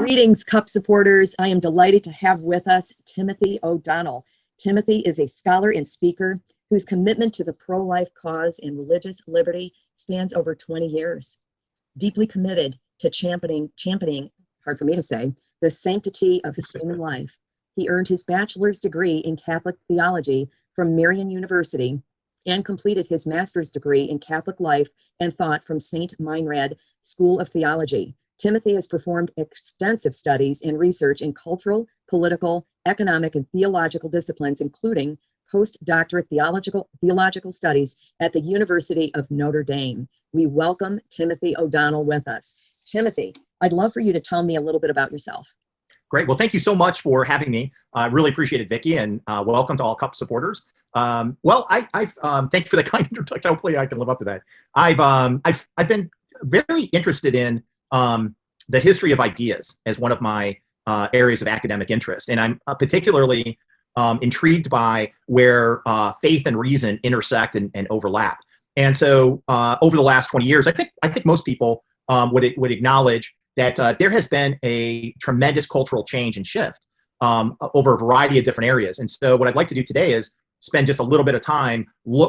Greetings, Cup supporters. I am delighted to have with us Timothy O'Donnell. Timothy is a scholar and speaker whose commitment to the pro-life cause and religious liberty spans over 20 years. Deeply committed to championing, hard for me to say, the sanctity of human life. He earned his bachelor's degree in Catholic theology from Marian University and completed his master's degree in Catholic life and thought from St. Meinrad School of Theology. Timothy has performed extensive studies and research in cultural, political, economic, and theological disciplines, including postdoctorate theological studies at the University of Notre Dame. We welcome Timothy O'Donnell with us. Timothy, I'd love for you to tell me a little bit about yourself. Great. Well, thank you so much for having me. I really appreciate it, Vicki, and welcome to all Cup supporters. Thank you for the kind introduction. Hopefully, I can live up to that. I've been very interested in the history of ideas as one of my areas of academic interest, and I'm particularly intrigued by where faith and reason intersect and overlap. And so, over the last 20 years, I think most people would acknowledge that there has been a tremendous cultural change and shift over a variety of different areas. And so what I'd like to do today is spend just a little bit of time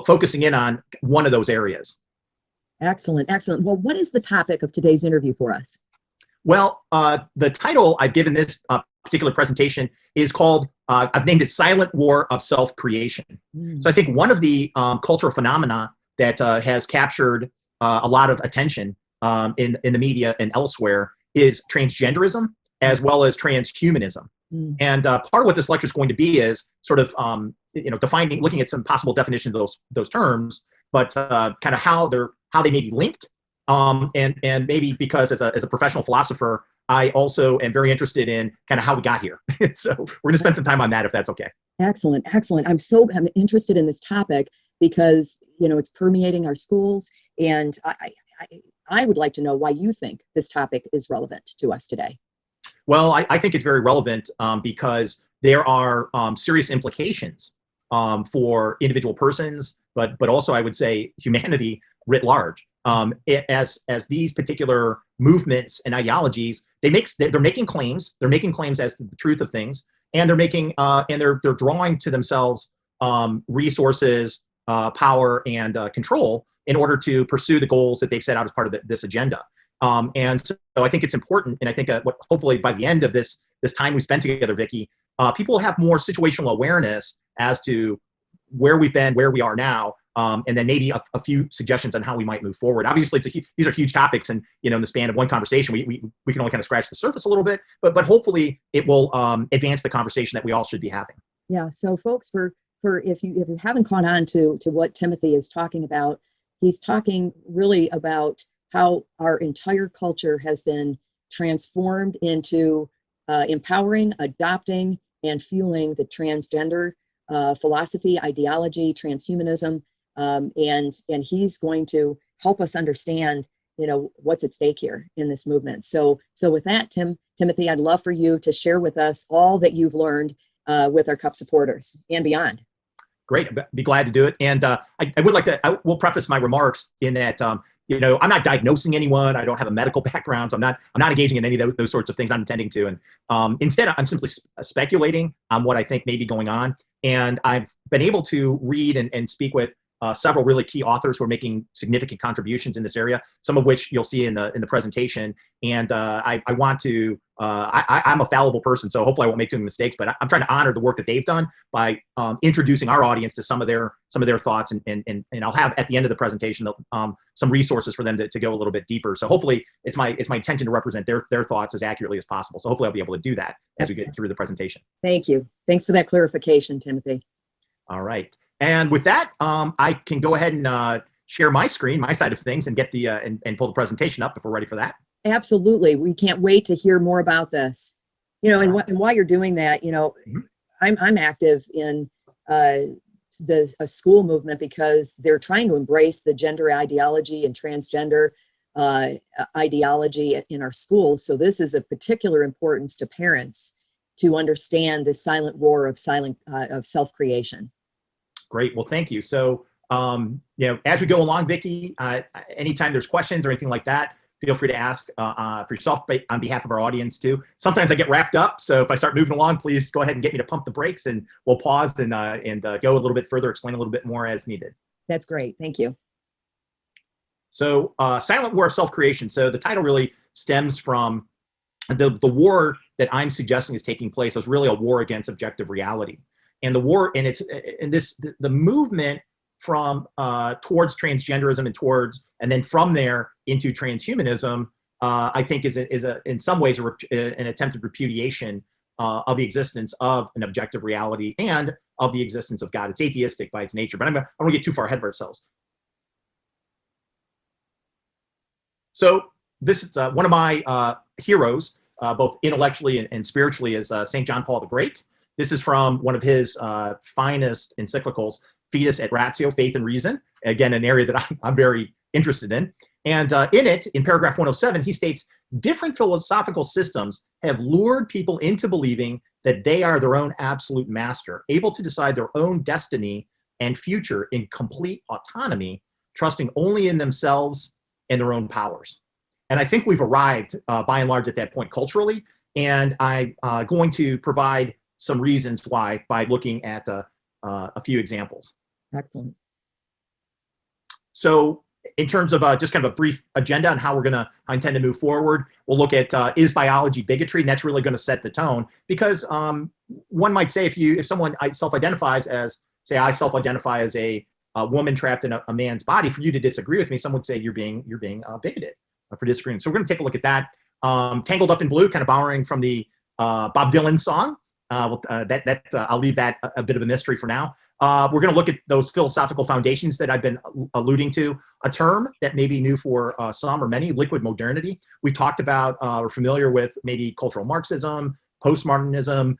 focusing in on one of those areas. Excellent, excellent. Well, what is the topic of today's interview for us? Well, the title I've given this particular presentation is called, I've named it Silent War of Self-Creation. So I think one of the cultural phenomena that has captured a lot of attention in the media and elsewhere is transgenderism, as well as transhumanism. And part of what this lecture is going to be is sort of looking at some possible definitions of those terms, but kind of how they may be linked, and maybe because as a professional philosopher, I also am very interested in kind of how we got here. So we're going to spend some time on that, if that's okay. Excellent, excellent. I'm interested in this topic because it's permeating our schools, and I would like to know why you think this topic is relevant to us today. Well, I think it's very relevant because there are serious implications for individual persons, but also I would say humanity writ large. As these particular movements and ideologies, they're making claims. They're making claims as to the truth of things, and they're drawing to themselves resources, power, and control in order to pursue the goals that they've set out as part of this agenda. And so I think it's important, and I think hopefully by the end of this time we spent together, Vicki, people will have more situational awareness as to where we've been, where we are now, and then maybe a few suggestions on how we might move forward. Obviously, these are huge topics, and in the span of one conversation, we can only kind of scratch the surface a little bit, but hopefully it will advance the conversation that we all should be having. Yeah. So, folks, for if you haven't caught on to what Timothy is talking about, he's talking really about how our entire culture has been transformed into empowering, adopting, and fueling the transgender philosophy, ideology, transhumanism, and he's going to help us understand, what's at stake here in this movement. So with that, Timothy, I'd love for you to share with us all that you've learned with our Cup supporters and beyond. Great, be glad to do it. And I would like to, I will preface my remarks in that, I'm not diagnosing anyone. I don't have a medical background. So I'm not engaging in any of those sorts of things I'm intending to. And instead, I'm simply speculating on what I think may be going on. And I've been able to read and speak with several really key authors who are making significant contributions in this area, some of which you'll see in the presentation. And I want to, I'm a fallible person, so hopefully I won't make too many mistakes, but I'm trying to honor the work that they've done by introducing our audience to some of their thoughts. And I'll have at the end of the presentation some resources for them to go a little bit deeper. So hopefully it's my intention to represent their thoughts as accurately as possible. So hopefully I'll be able to do that as we get through the presentation. Thank you. Thanks for that clarification, Timothy. All right. And with that, I can go ahead and share my screen, my side of things, and get the and pull the presentation up if we're ready for that. Absolutely. We can't wait to hear more about this. And while you're doing that, I'm active in a school movement because they're trying to embrace the gender ideology and transgender ideology in our schools. So this is of particular importance to parents to understand the silent war of self-creation. Great. Well, thank you. So, as we go along, Vicki, anytime there's questions or anything like that, feel free to ask for yourself, but on behalf of our audience too. Sometimes I get wrapped up, so if I start moving along, please go ahead and get me to pump the brakes, and we'll pause and go a little bit further, explain a little bit more as needed. That's great. Thank you. So Silent War of Self-Creation. So the title really stems from the war that I'm suggesting is taking place is really a war against objective reality. And the war, and the movement from towards transgenderism and then from there into transhumanism, I think is in some ways an attempted repudiation of the existence of an objective reality and of the existence of God. It's atheistic by its nature, but I don't want to get too far ahead of ourselves. So this is one of my heroes, both intellectually and spiritually, is St. John Paul the Great. This is from one of his finest encyclicals, Fides et Ratio, Faith and Reason. Again, an area that I'm very interested in. And in it, in paragraph 107, he states, different philosophical systems have lured people into believing that they are their own absolute master, able to decide their own destiny and future in complete autonomy, trusting only in themselves and their own powers. And I think we've arrived by and large at that point culturally. And I'm going to provide some reasons why by looking at a few examples. Excellent. So in terms of just kind of a brief agenda on how I intend to move forward, we'll look at is biology bigotry? And that's really going to set the tone, because one might say if someone self-identifies as, say, I self-identify as a woman trapped in a man's body, for you to disagree with me, some would say you're being bigoted for disagreeing. So we're going to take a look at that. Tangled Up in Blue, kind of borrowing from the Bob Dylan song. I'll leave that a bit of a mystery for now. We're going to look at those philosophical foundations that I've been alluding to. A term that may be new for some or many, liquid modernity. We've talked about, we're familiar with maybe cultural Marxism, postmodernism.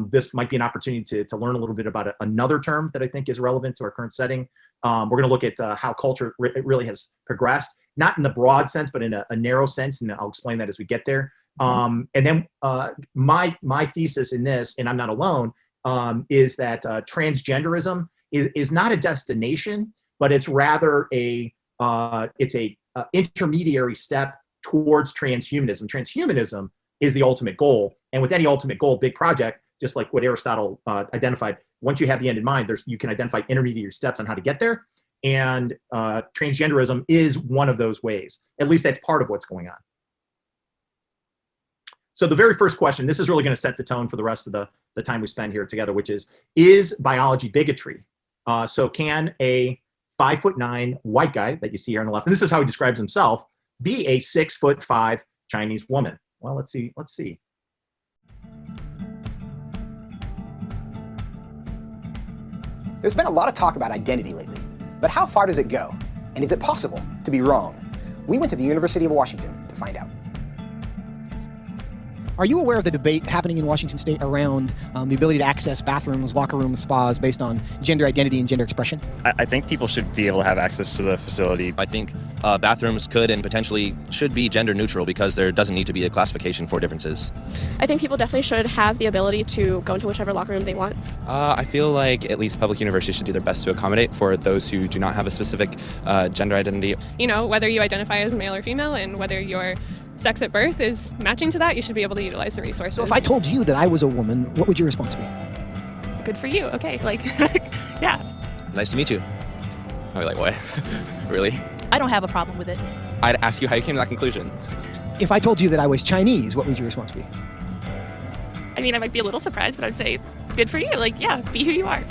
This might be an opportunity to learn a little bit about another term that I think is relevant to our current setting. We're going to look at how culture really has progressed, not in the broad sense, but in a narrow sense, and I'll explain that as we get there. And then my thesis in this, and I'm not alone, is that transgenderism is not a destination, but it's rather a intermediary step towards transhumanism. Transhumanism is the ultimate goal, and with any ultimate goal, big project, just like what Aristotle identified, once you have the end in mind, you can identify intermediary steps on how to get there. And transgenderism is one of those ways. At least that's part of what's going on. So the very first question, this is really going to set the tone for the rest of the time we spend here together, which is biology bigotry? So can a 5'9" white guy that you see here on the left, and this is how he describes himself, be a 6'5" Chinese woman? Well, let's see. There's been a lot of talk about identity lately, but how far does it go? And is it possible to be wrong? We went to the University of Washington to find out. Are you aware of the debate happening in Washington State around the ability to access bathrooms, locker rooms, spas based on gender identity and gender expression? I think people should be able to have access to the facility. I think bathrooms could and potentially should be gender neutral because there doesn't need to be a classification for differences. I think people definitely should have the ability to go into whichever locker room they want. I feel like at least public universities should do their best to accommodate for those who do not have a specific gender identity. You know, whether you identify as male or female and whether your sex at birth is matching to that, you should be able to utilize the resources. So if I told you that I was a woman, what would your response be? Good for you. Okay, like, yeah. Nice to meet you. I'd be like, what? Really? I don't have a problem with it. I'd ask you how you came to that conclusion. If I told you that I was Chinese, what would your response be? I mean, I might be a little surprised, but I'd say, good for you. Like, yeah, be who you are.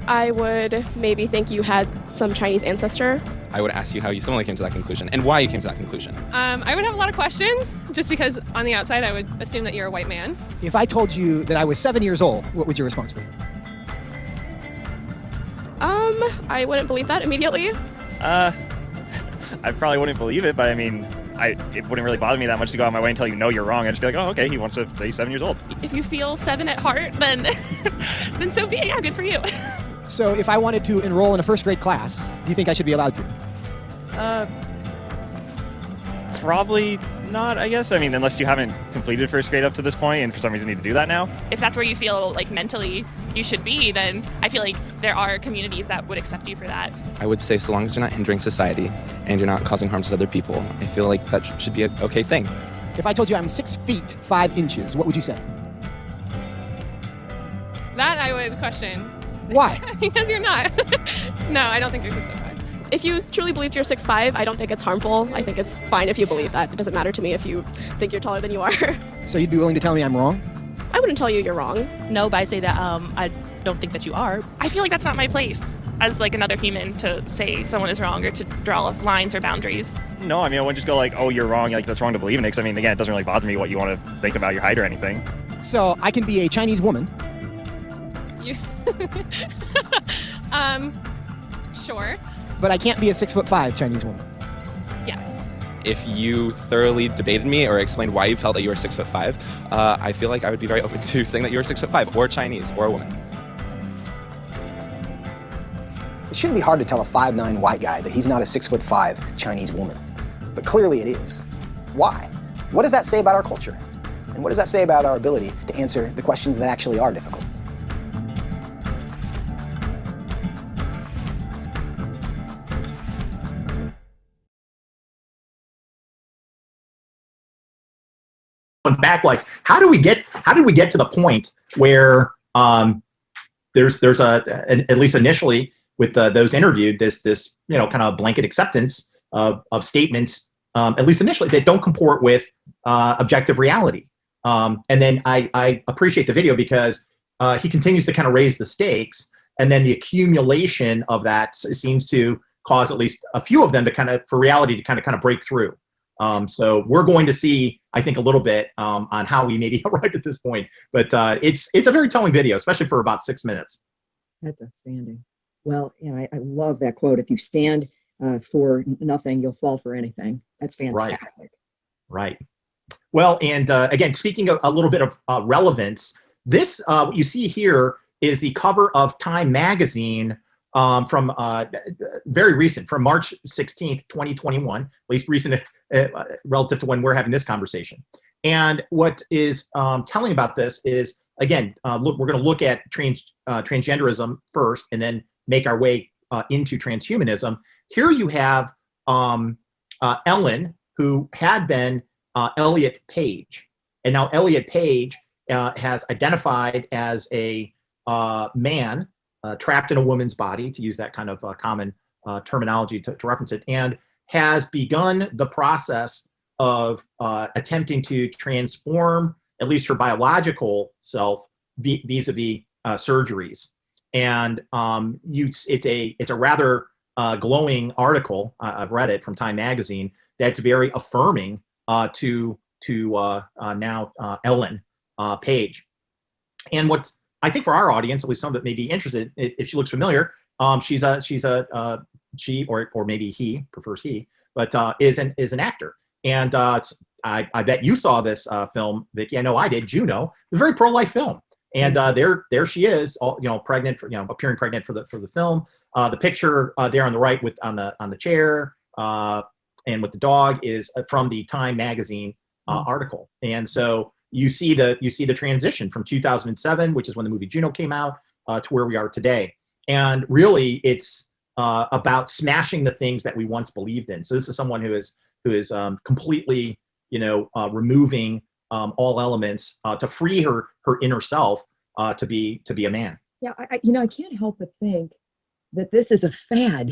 I would maybe think you had some Chinese ancestor. I would ask you how you similarly came to that conclusion and why you came to that conclusion. I would have a lot of questions, just because on the outside I would assume that you're a white man. If I told you that I was 7 years old, what would your response be? I wouldn't believe that immediately. I probably wouldn't believe it, but I mean, it wouldn't really bother me that much to go out of my way and tell you, no, you're wrong. I'd just be like, oh, okay, he wants to say he's 7 years old. If you feel 7 at heart, then then so be it. Yeah, good for you. So if I wanted to enroll in a first grade class, do you think I should be allowed to? Probably not, I guess. I mean, unless you haven't completed first grade up to this point and for some reason need to do that now. If that's where you feel like mentally you should be, then I feel like there are communities that would accept you for that. I would say so long as you're not hindering society and you're not causing harm to other people, I feel like that should be an okay thing. If I told you I'm 6 feet 5 inches, what would you say? That I would question. Why? Because you're not. No, I don't think you're 6'5". If you truly believed you're 6'5", I don't think it's harmful. I think it's fine if you believe that. It doesn't matter to me if you think you're taller than you are. So you'd be willing to tell me I'm wrong? I wouldn't tell you you're wrong. No, but I say that I don't think that you are. I feel like that's not my place as like another human to say someone is wrong or to draw lines or boundaries. No, I mean, I wouldn't just go like, oh, you're wrong, like that's wrong to believe in it. 'Cause I mean, again, it doesn't really bother me what you want to think about your height or anything. So I can be a Chinese woman. You sure. But I can't be a 6'5" Chinese woman. Yes. If you thoroughly debated me or explained why you felt that you were 6'5", I feel like I would be very open to saying that you were 6'5", or Chinese, or a woman. It shouldn't be hard to tell a 5'9" white guy that he's not a 6'5" Chinese woman. But clearly it is. Why? What does that say about our culture? And what does that say about our ability to answer the questions that actually are difficult? Back, like, how did we get to the point where there's at least initially with those interviewed, this kind of blanket acceptance of statements, at least initially, that don't comport with objective reality. And then I appreciate the video because he continues to kind of raise the stakes, and then the accumulation of that seems to cause at least a few of them to for reality to kind of break through. So we're going to see, I think, a little bit on how we maybe arrived at this point. But it's a very telling video, especially for about 6 minutes. That's outstanding. Well, I love that quote. If you stand for nothing, you'll fall for anything. That's fantastic. Right. Well, and again, speaking of a little bit of relevance, this what you see here is the cover of Time magazine from very recent, from March 16th, 2021, at least recent relative to when we're having this conversation. And what is telling about this is, again, look, we're going to look at transgenderism first and then make our way into transhumanism. Here you have Ellen, who had been Elliot Page. And now Elliot Page has identified as a man trapped in a woman's body, to use that kind of common terminology to reference it, and has begun the process of attempting to transform at least her biological self vis-a-vis surgeries. And it's a rather glowing article. I've read it from Time magazine. That's very affirming to now Ellen Page. And what I think for our audience, at least some that may be interested, if she looks familiar, she or maybe he prefers he, but is an actor. And I bet you saw this film, Vicky. I know I did. Juno, a very pro-life film. And there she is, pregnant for, appearing pregnant for the film. The picture there on the right on the chair and with the dog is from the Time magazine article. And so you see the transition from 2007, which is when the movie Juno came out, to where we are today. And really, it's about smashing the things that we once believed in. So this is someone who is completely, removing all elements to free her inner self to be a man. Yeah, I can't help but think that this is a fad.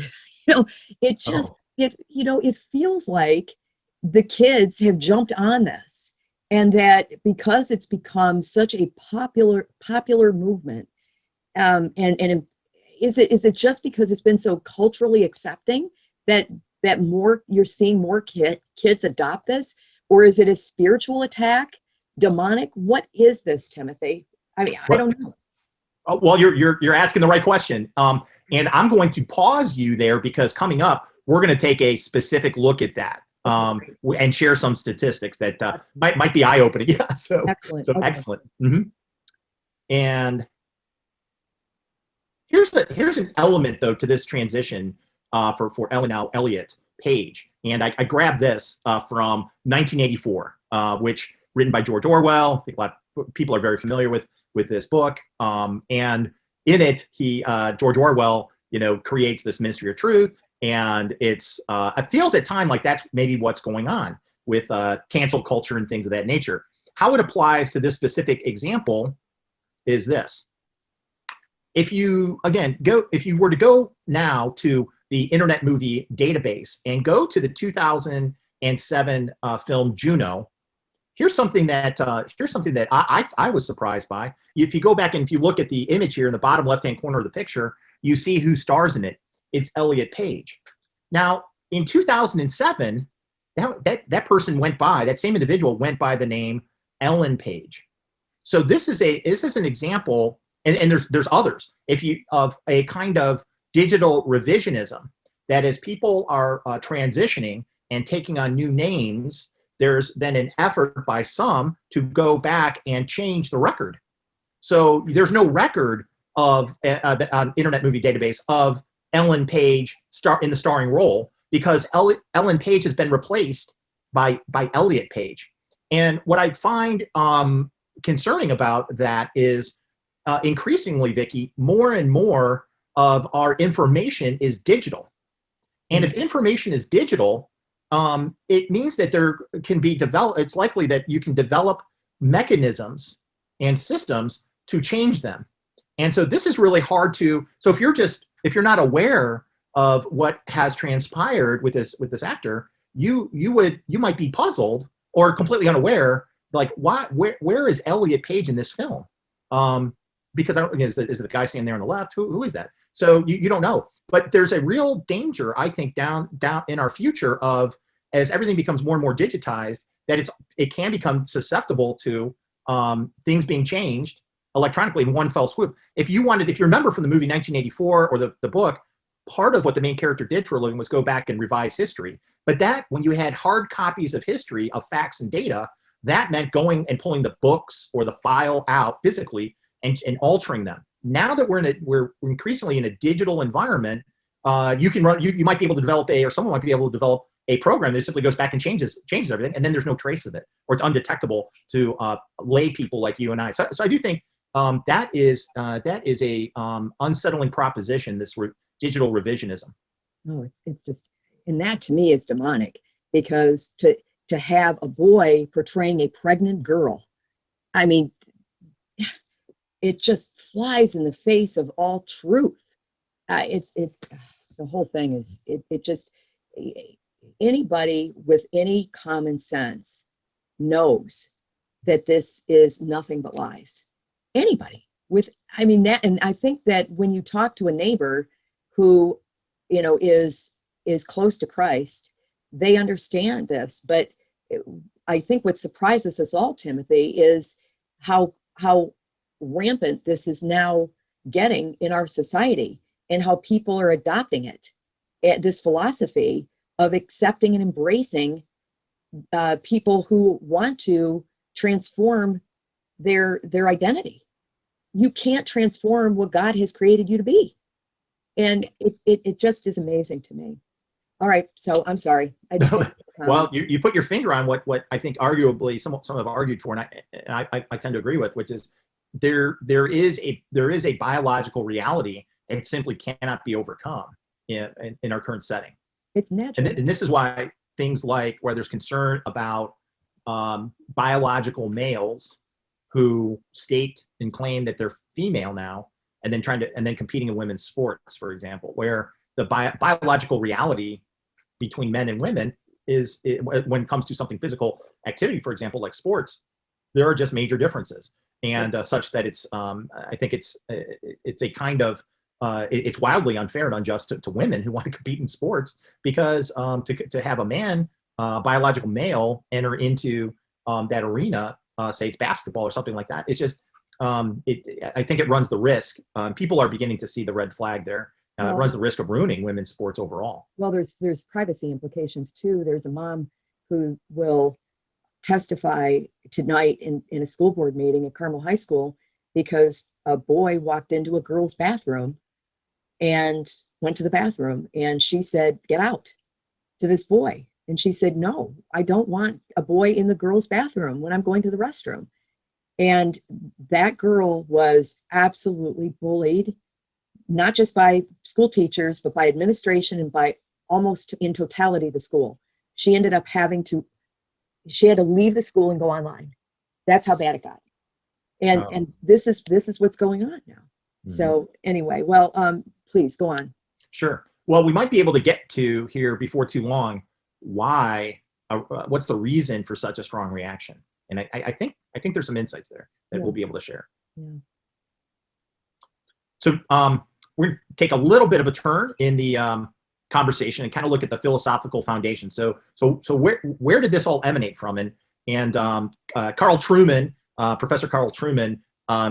It just it feels like the kids have jumped on this, and that because it's become such a popular movement, and is it just because it's been so culturally accepting that more you're seeing more kids adopt this, or is it a spiritual attack, demonic? What is this, Timothy? I mean, I don't know. Oh, well, you're asking the right question, and I'm going to pause you there because coming up, we're going to take a specific look at that and share some statistics that might be eye-opening. Yeah, so excellent. Excellent. Mm-hmm. And here's an element though to this transition for Ellen now Elliot Page, and I grabbed this from 1984, which written by George Orwell. I think a lot of people are very familiar with this book. And in it, George Orwell, creates this Ministry of Truth, and it feels at time like that's maybe what's going on with cancel culture and things of that nature. How it applies to this specific example is this. If you were to go now to the Internet Movie Database and go to the 2007 film Juno, here's something that I was surprised by. If you go back and if you look at the image here in the bottom left-hand corner of the picture, you see who stars in it. It's Elliot Page. Now, in 2007, that person went by, that same individual went by the name Ellen Page. So this is an example, and there's others, of a kind of digital revisionism, that as people are transitioning and taking on new names, there's then an effort by some to go back and change the record. So there's no record of on Internet Movie Database of Ellen Page in the starring role, because Ellen Page has been replaced by Elliot Page. And what I find concerning about that is increasingly, Vicki, more and more of our information is digital. And if information is digital, it means that there can be it's likely that you can develop mechanisms and systems to change them. And so this is really hard to, so if you're not aware of what has transpired with this actor, you might be puzzled or completely unaware, like where is Elliot Page in this film? Because is it the guy standing there on the left? Who is that? So you don't know. But there's a real danger, I think, down in our future of, as everything becomes more and more digitized, that it can become susceptible to things being changed electronically in one fell swoop. If you remember from the movie 1984 or the book, part of what the main character did for a living was go back and revise history. But that, when you had hard copies of history, of facts and data, that meant going and pulling the books or the file out physically and altering them. Now that we're increasingly in a digital environment, you might be able to develop someone might be able to develop a program that simply goes back and changes everything, and then there's no trace of it, or it's undetectable to lay people like you and I. So I do think that is a unsettling proposition, this digital revisionism. Oh, it's just, and that to me is demonic, because to have a boy portraying a pregnant girl, I mean, it just flies in the face of all truth. The whole thing is, it just, anybody with any common sense knows that this is nothing but lies. Anybody and I think that when you talk to a neighbor who, is close to Christ, they understand this. But I think what surprises us all, Timothy, is how rampant this is now getting in our society, and how people are adopting it, this philosophy of accepting and embracing people who want to transform their identity. You can't transform what God has created you to be. And it just is amazing to me. All right, so I'm sorry. Well, you put your finger on what I think arguably some have argued for, and I tend to agree with, which is there is a biological reality, and it simply cannot be overcome in our current setting. It's natural. And this is why things like where there's concern about biological males who state and claim that they're female now, and then competing in women's sports, for example, where the biological reality between men and women is, when it comes to something physical activity, for example, like sports, there are just major differences, and such that it's I think it's a kind of it's wildly unfair and unjust to women who want to compete in sports, because to have a man, biological male, enter into that arena, say it's basketball or something like that, it's just I think it runs the risk. People are beginning to see the red flag there. It runs the risk of ruining women's sports overall. Well, there's privacy implications too. There's a mom who will testify tonight in a school board meeting at Carmel High School, because a boy walked into a girl's bathroom and went to the bathroom, and she said, "Get out," to this boy. And she said, "No, I don't want a boy in the girl's bathroom when I'm going to the restroom." And that girl was absolutely bullied, not just by school teachers, but by administration and by almost in totality the school. She ended up she had to leave the school and go online. That's how bad it got. And this is what's going on now. So anyway, well, please go on. Sure. Well, we might be able to get to here before too long why, what's the reason for such a strong reaction, and I think there's some insights there that we'll be able to share. Yeah. So we're going to take a little bit of a turn in the conversation and kind of look at the philosophical foundation. So where did this all emanate from? And Carl Trueman, Professor Carl Trueman,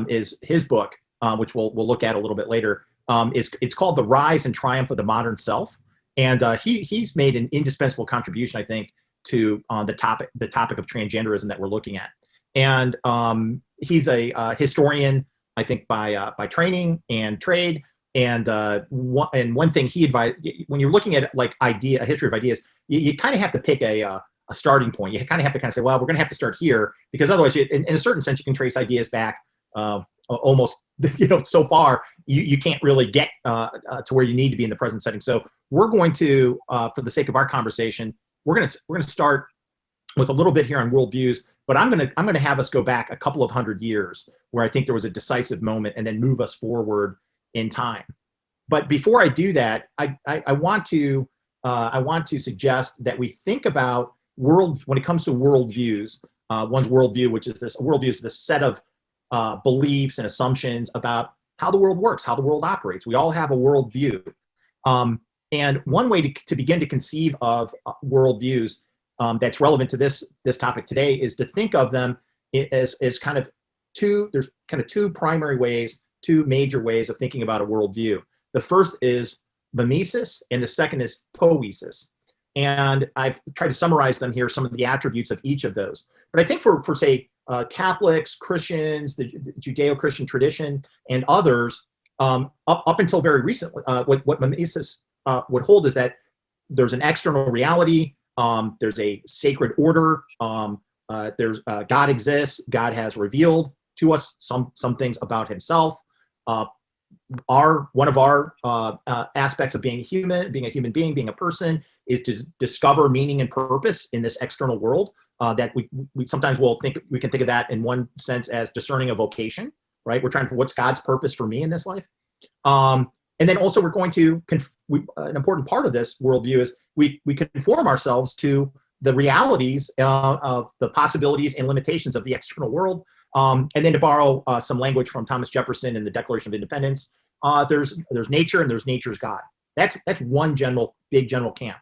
is his book, which we'll look at a little bit later. It's called The Rise and Triumph of the Modern Self, and he's made an indispensable contribution, I think, to the topic of transgenderism that we're looking at. And he's a historian, I think, by training and trade. And one thing he advised, when you're looking at like a history of ideas, you kind of have to pick a starting point. You kind of have to say, well, we're going to have to start here, because otherwise, in a certain sense, you can trace ideas back almost, so far you can't really get to where you need to be in the present setting. So we're going to, for the sake of our conversation, we're going to start with a little bit here on worldviews, but I'm going to have us go back a couple of hundred years where I think there was a decisive moment, and then move us forward in time. But before I do that, I want to suggest that we think about when it comes to worldviews. One's worldview, which is this worldview, is this set of beliefs and assumptions about how the world works, how the world operates. We all have a worldview, and one way to begin to conceive of worldviews that's relevant to this topic today is to think of them as kind of two. There's kind of two primary ways, two major ways of thinking about a worldview. The first is mimesis, and the second is poiesis. And I've tried to summarize them here, some of the attributes of each of those. But I think for say, Catholics, Christians, the Judeo-Christian tradition, and others, up until very recently, what mimesis would hold is that there's an external reality, there's a sacred order, there's God exists, God has revealed to us some things about himself. One of our aspects of being a human being, being a person, is to discover meaning and purpose in this external world. That we sometimes we can think of that in one sense as discerning a vocation, right? We're trying for what's God's purpose for me in this life. And then also we're going to, an important part of this worldview is we conform ourselves to the realities of the possibilities and limitations of the external world. And then, to borrow some language from Thomas Jefferson in the Declaration of Independence, there's nature and there's nature's God. That's one big general camp.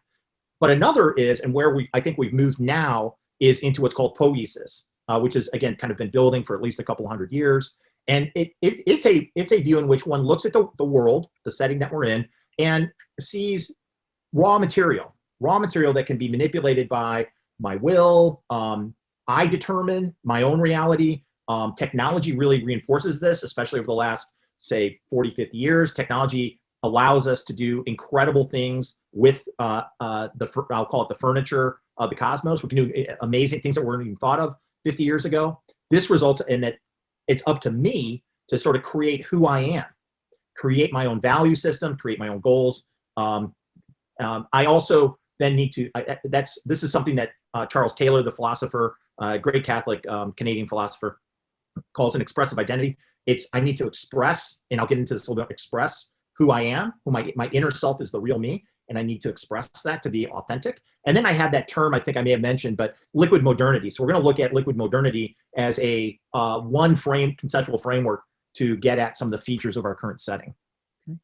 But another is, and where I think we've moved now, is into what's called poiesis, which is, again, kind of been building for at least a couple hundred years. And it's a view in which one looks at the world, the setting that we're in, and sees raw material that can be manipulated by my will. I determine my own reality. Technology really reinforces this, especially over the last, say, 40, 50 years. Technology allows us to do incredible things with I'll call it the furniture of the cosmos. We can do amazing things that weren't even thought of 50 years ago. This results in that it's up to me to sort of create who I am, create my own value system, create my own goals. I also then need to, this is something that Charles Taylor, the philosopher, great Catholic Canadian philosopher, calls an expressive identity. I need to express, and I'll get into this a little bit, express who I am, who my inner self is, the real me, and I need to express that to be authentic. And then I have that term, I think I may have mentioned, but liquid modernity. So we're going to look at liquid modernity as a conceptual framework to get at some of the features of our current setting. Okay.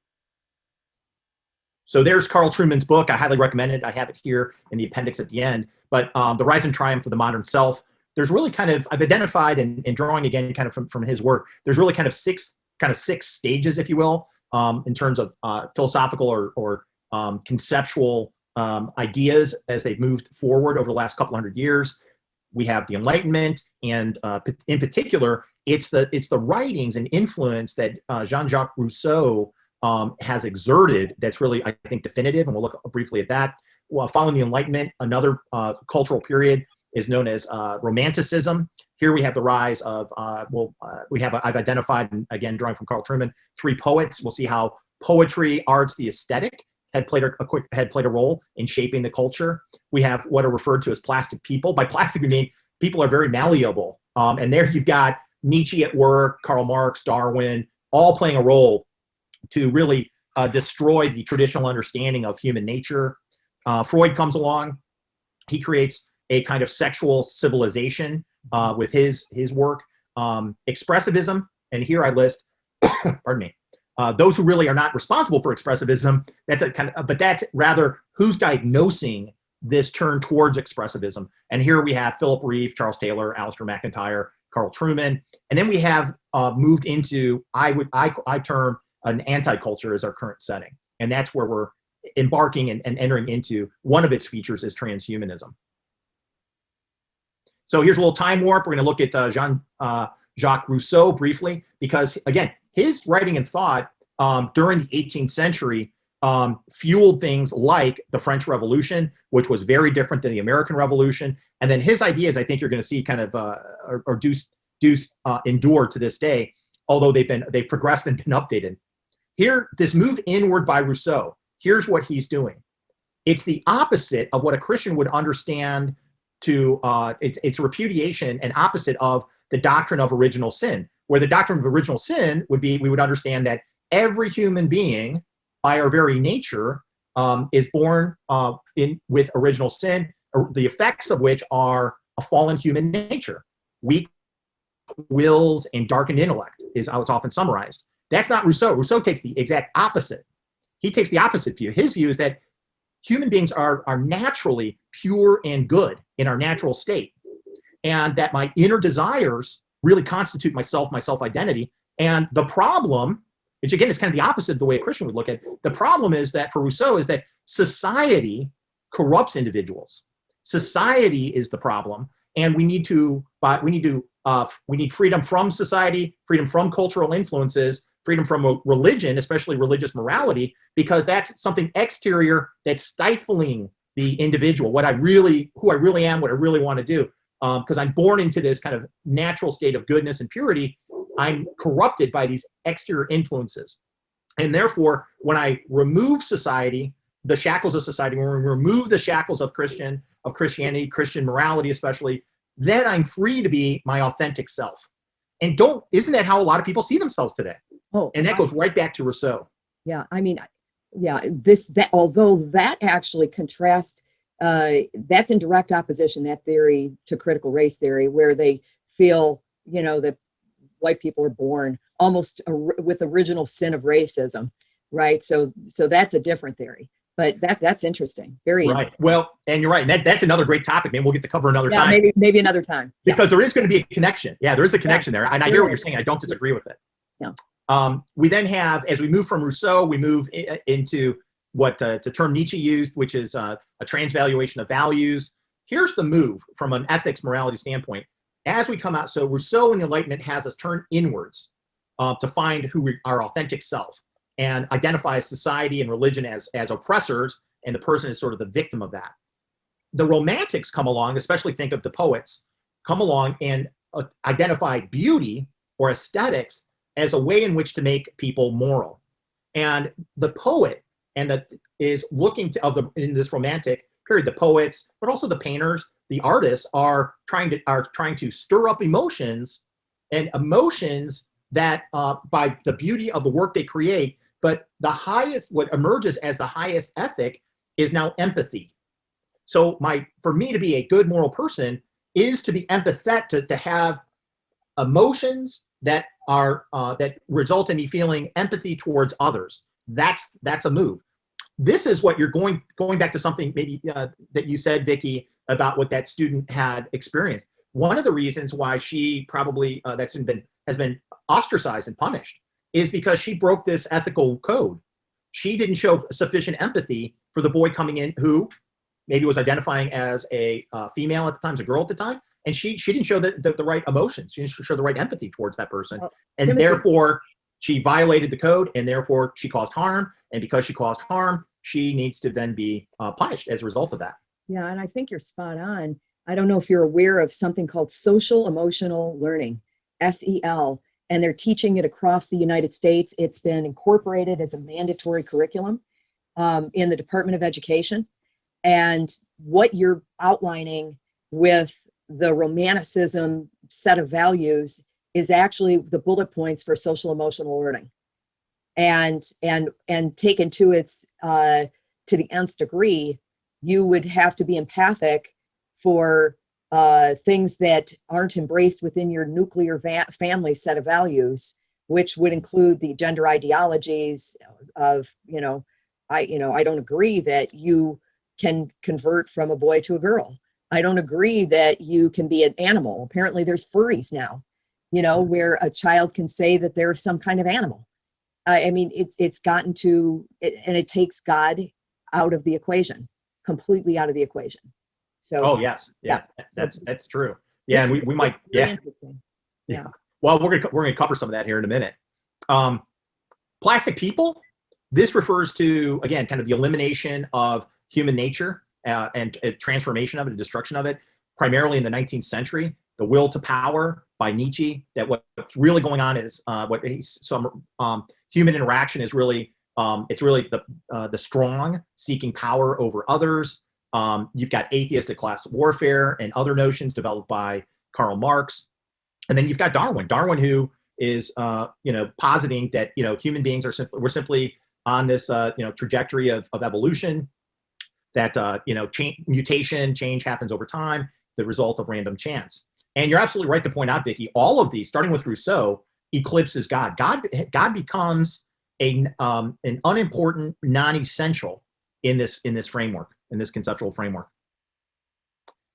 So there's Carl Trueman's book. I highly recommend it. I have it here in the appendix at the end. But The Rise and Triumph of the Modern Self. There's really kind of, I've identified, and drawing again kind of from his work, there's really kind of six stages, if you will, in terms of philosophical or conceptual ideas as they've moved forward over the last couple hundred years. We have the Enlightenment, and in particular, it's the writings and influence that Jean-Jacques Rousseau has exerted that's really, I think, definitive, and we'll look briefly at that. Well, following the Enlightenment, another cultural period is known as Romanticism. Here we have the rise of, I've identified, and again, drawing from Carl Trueman, 3 poets. We'll see how poetry, arts, the aesthetic had played a role in shaping the culture. We have what are referred to as plastic people. By plastic, we mean people are very malleable. And there you've got Nietzsche at work, Karl Marx, Darwin, all playing a role to really destroy the traditional understanding of human nature. Freud comes along. He creates a kind of sexual civilization with his work. Expressivism, and here I list, pardon me, those who really are not responsible for expressivism. That's a kind of, but that's rather who's diagnosing this turn towards expressivism. And here we have Philip Reeve, Charles Taylor, Alistair McIntyre, Carl Trueman, and then we have moved into I term an anti-culture as our current setting, and that's where we're embarking and entering into. One of its features is transhumanism. So here's a little time warp. We're going to look at Jean-Jacques Rousseau briefly, because again, his writing and thought during the 18th century fueled things like the French Revolution, which was very different than the American Revolution. And then his ideas, I think you're going to see kind of endure to this day, although they've progressed and been updated. Here, this move inward by Rousseau, here's what he's doing. It's the opposite of what a Christian would understand to, it's repudiation and opposite of the doctrine of original sin, where the doctrine of original sin would be, we would understand that every human being, by our very nature, is born with original sin, the effects of which are a fallen human nature, weak wills and darkened intellect is how it's often summarized. That's not Rousseau. Rousseau takes the exact opposite. He takes the opposite view. His view is that human beings are naturally pure and good in our natural state, and that my inner desires really constitute my self-identity. And the problem, which again is kind of the opposite of the way a Christian would look at it, the problem is that for Rousseau is that society corrupts individuals. Society is the problem, and we need freedom from society, freedom from cultural influences, freedom from religion, especially religious morality, because that's something exterior that's stifling the individual, who I really am, what I really want to do. Because I'm born into this kind of natural state of goodness and purity, I'm corrupted by these exterior influences. And therefore, when I remove society, the shackles of society, when we remove the shackles of Christianity, Christian morality especially, then I'm free to be my authentic self. And isn't that how a lot of people see themselves today? Oh, and that goes right back to Rousseau. Yeah, I mean, yeah, although that actually contrasts, that's in direct opposition, that theory, to critical race theory, where they feel, that white people are born almost with original sin of racism, right? So that's a different theory, but that's interesting. Very right. Interesting. Well, and you're right. And that's another great topic, man. We'll get to cover another time. Maybe another time. Because there is going to be a connection. Yeah, there is a connection there. And I hear what you're saying. I don't disagree with it. Yeah. We then have, as we move from Rousseau, we move into what it's a term Nietzsche used, which is a transvaluation of values. Here's the move from an ethics morality standpoint. As we come out, so Rousseau and the Enlightenment has us turn inwards to find our authentic self and identify society and religion as oppressors, and the person is sort of the victim of that. The Romantics come along, especially think of the poets, come along and identify beauty or aesthetics as a way in which to make people moral. And the poet is looking to in this Romantic period, the poets, but also the painters, the artists are trying to stir up emotions, and emotions that by the beauty of the work they create. But what emerges as the highest ethic is now empathy. So for me to be a good moral person is to be empathetic, to have emotions that result in me feeling empathy towards others. That's a move. This is what you're going back to something maybe that you said, Vicki, about what that student had experienced. One of the reasons why she probably has been ostracized and punished is because she broke this ethical code. She didn't show sufficient empathy for the boy coming in who maybe was identifying as a female at the time, as a girl at the time, and she didn't show the right emotions. She didn't show the right empathy towards that person, and therefore she violated the code, and therefore she caused harm. And because she caused harm, she needs to then be punished as a result of that. Yeah, and I think you're spot on. I don't know if you're aware of something called social emotional learning, SEL, and they're teaching it across the United States. It's been incorporated as a mandatory curriculum in the Department of Education. And what you're outlining with the romanticism set of values is actually the bullet points for social emotional learning. And taken to its to the nth degree, you would have to be empathic for things that aren't embraced within your nuclear family set of values, which would include the gender ideologies of, I don't agree that you can convert from a boy to a girl. I don't agree that you can be an animal. Apparently there's furries now, where a child can say that they're some kind of animal. I mean, it's gotten to, and it takes God out of the equation, completely out of the equation. So. Oh yes, yeah, that's true. Yeah, and we might, yeah. Interesting. Yeah. Well, we're gonna cover some of that here in a minute. Plastic people. This refers to, again, kind of the elimination of human nature and transformation of it, and destruction of it, primarily in the 19th century. The Will to Power by Nietzsche. That what's really going on is human interaction is really it's really the strong seeking power over others. You've got atheistic class warfare and other notions developed by Karl Marx, and then you've got Darwin, who is positing that human beings are simply on this trajectory of evolution, that mutation, change happens over time, the result of random chance. And you're absolutely right to point out, Vicki, all of these, starting with Rousseau, eclipses God. God becomes an unimportant, non-essential in this framework, in this conceptual framework.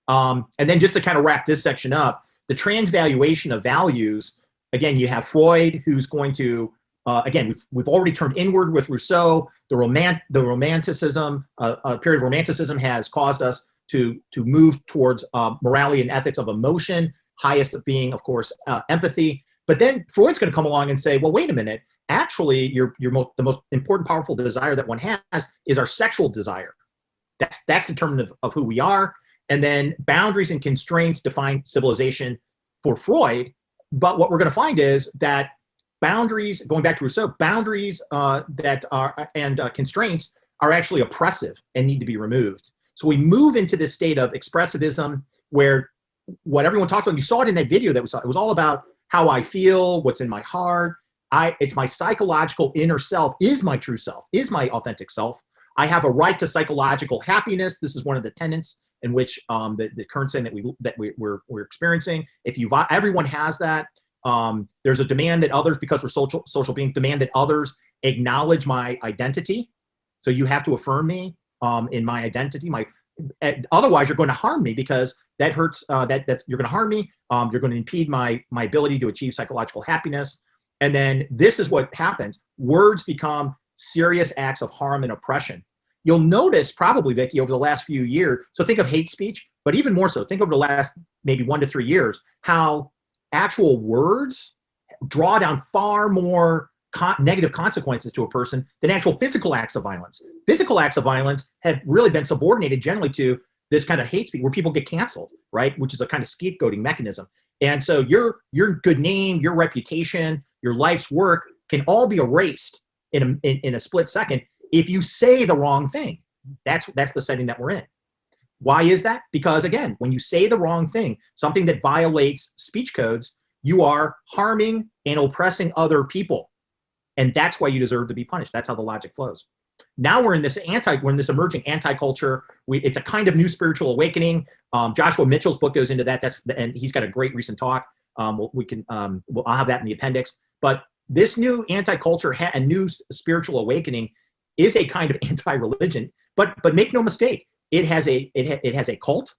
And then just to kind of wrap this section up, the transvaluation of values. Again, you have Freud, who's going to again, we've already turned inward with Rousseau. The romanticism, a period of romanticism has caused us to move towards morality and ethics of emotion, highest being, of course, empathy. But then Freud's going to come along and say, well, wait a minute. Actually, the most important, powerful desire that one has is our sexual desire. That's determinative of who we are. And then boundaries and constraints define civilization for Freud. But what we're going to find is that boundaries, going back to Rousseau, boundaries constraints are actually oppressive and need to be removed. So we move into this state of expressivism where what everyone talked about, you saw it in that video that it was all about how I feel, what's in my heart. It's my psychological inner self, is my true self, is my authentic self. I have a right to psychological happiness. This is one of the tenets in which the current saying that we're experiencing. Everyone has that. There's a demand that others, because we're social beings, demand that others acknowledge my identity. So you have to affirm me in my identity. Otherwise, you're going to harm me, because that hurts. You're going to harm me. You're going to impede my ability to achieve psychological happiness. And then this is what happens. Words become serious acts of harm and oppression. You'll notice probably, Vicki, over the last few years, so think of hate speech, but even more so, think over the last maybe 1 to 3 years, how actual words draw down far more negative consequences to a person than actual physical acts of violence. Physical acts of violence have really been subordinated generally to this kind of hate speech where people get canceled, right? Which is a kind of scapegoating mechanism. And so your good name, your reputation, your life's work can all be erased in a split second if you say the wrong thing. That's the setting that we're in. Why is that? Because again, when you say the wrong thing, something that violates speech codes, you are harming and oppressing other people. And that's why you deserve to be punished. That's how the logic flows. Now we're in this emerging anti-culture. It's a kind of new spiritual awakening. Joshua Mitchell's book goes into that. And he's got a great recent talk. I'll have that in the appendix. But this new anti-culture, a new spiritual awakening, is a kind of anti-religion. But make no mistake, it has a cult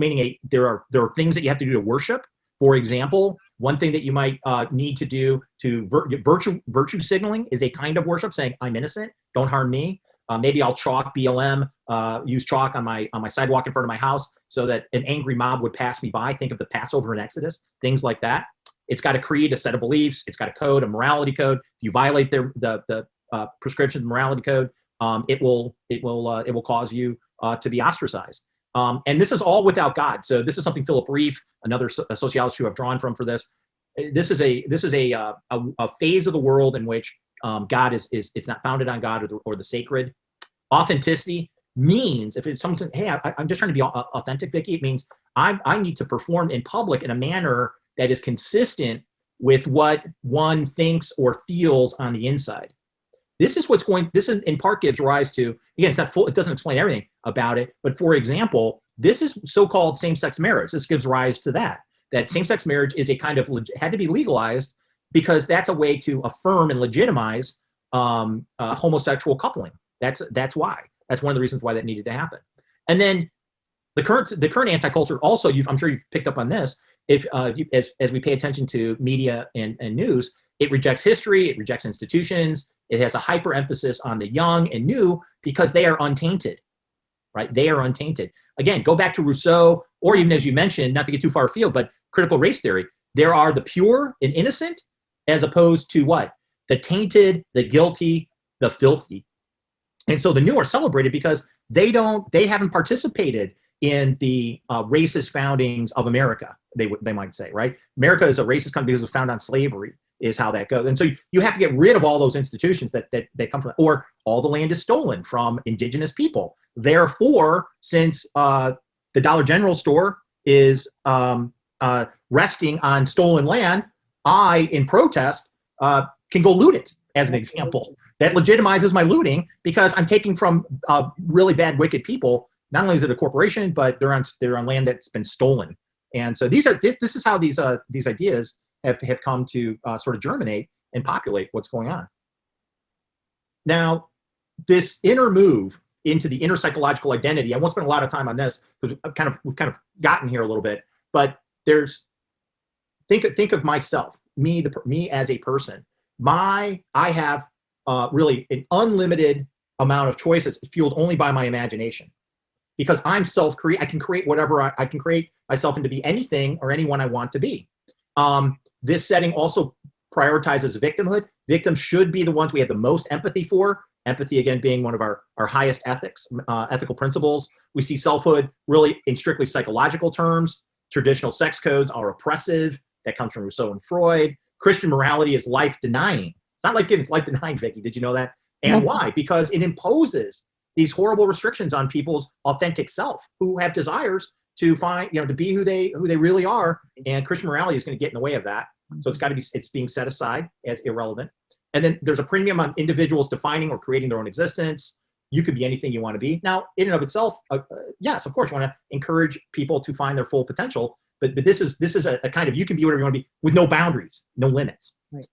meaning there are things that you have to do to worship. For example, one thing that you might need to do to virtue signaling is a kind of worship, saying I'm innocent, don't harm me. Maybe I'll chalk BLM, use chalk on my sidewalk in front of my house so that an angry mob would pass me by. Think of the Passover and Exodus, things like that. It's got to create a set of beliefs. It's got a code, a morality code. If you violate the prescription morality code, it will cause you to be ostracized. And this is all without God. So this is something Philip Reef, another a sociologist who I've drawn from for this. This is a phase of the world in which God is it's not founded on God or the sacred. Authenticity means, if it's someone saying, hey, I'm just trying to be authentic, Vicky, it means I need to perform in public in a manner that is consistent with what one thinks or feels on the inside. This is in part gives rise to, again, it's not full, it doesn't explain everything about it, but for example, this is so-called same-sex marriage. This gives rise to that same-sex marriage is a kind of, had to be legalized because that's a way to affirm and legitimize homosexual coupling. That's why. That's one of the reasons why that needed to happen. And then the current anti-culture also, I'm sure you've picked up on this, as we pay attention to media and news, it rejects history, it rejects institutions, it has a hyper emphasis on the young and new because they are untainted, right? They are untainted. Again, go back to Rousseau, or even as you mentioned, not to get too far afield, but critical race theory. There are the pure and innocent as opposed to what? The tainted, the guilty, the filthy. And so the new are celebrated because they haven't participated in the racist foundings of America, they might say, right? America is a racist country because it was founded on slavery, is how that goes. And so you have to get rid of all those institutions that come from, or all the land is stolen from indigenous people. Therefore, since the Dollar General store is resting on stolen land, I, in protest, can go loot it, as an example. That legitimizes my looting because I'm taking from really bad, wicked people. Not only is it a corporation, but they're on land that's been stolen. And so this is how these ideas have come to sort of germinate and populate what's going on. Now, this inner move into the inner psychological identity, I won't spend a lot of time on this because we've kind of gotten here a little bit, but think of myself, me as a person. I have really an unlimited amount of choices fueled only by my imagination. Because I'm I can create whatever I can create myself into be anything or anyone I want to be. This setting also prioritizes victimhood. Victims should be the ones we have the most empathy for. Empathy, again, being one of our highest ethical principles. We see selfhood really in strictly psychological terms. Traditional sex codes are oppressive. That comes from Rousseau and Freud. Christian morality is life-denying. It's not life-giving, it's life-denying, Vicky. Did you know that? And why? Because it imposes these horrible restrictions on people's authentic self, who have desires to find, to be who they really are. And Christian morality is going to get in the way of that. So it's being set aside as irrelevant. And then there's a premium on individuals defining or creating their own existence. You could be anything you want to be. Now, in and of itself, yes, of course, you want to encourage people to find their full potential. But this is a kind of, you can be whatever you want to be with no boundaries, no limits. Right.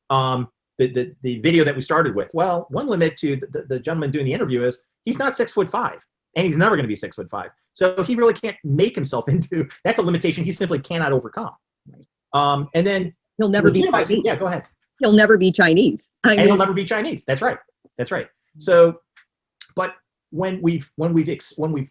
The video that we started with, well, one limit to the gentleman doing the interview is he's not 6'5", and he's never going to be 6'5". So he really can't make himself into, that's a limitation he simply cannot overcome. Right. And then he'll never be Chinese. Yeah, go ahead. He'll never be Chinese. He'll never be Chinese. That's right. That's right. So, but when we've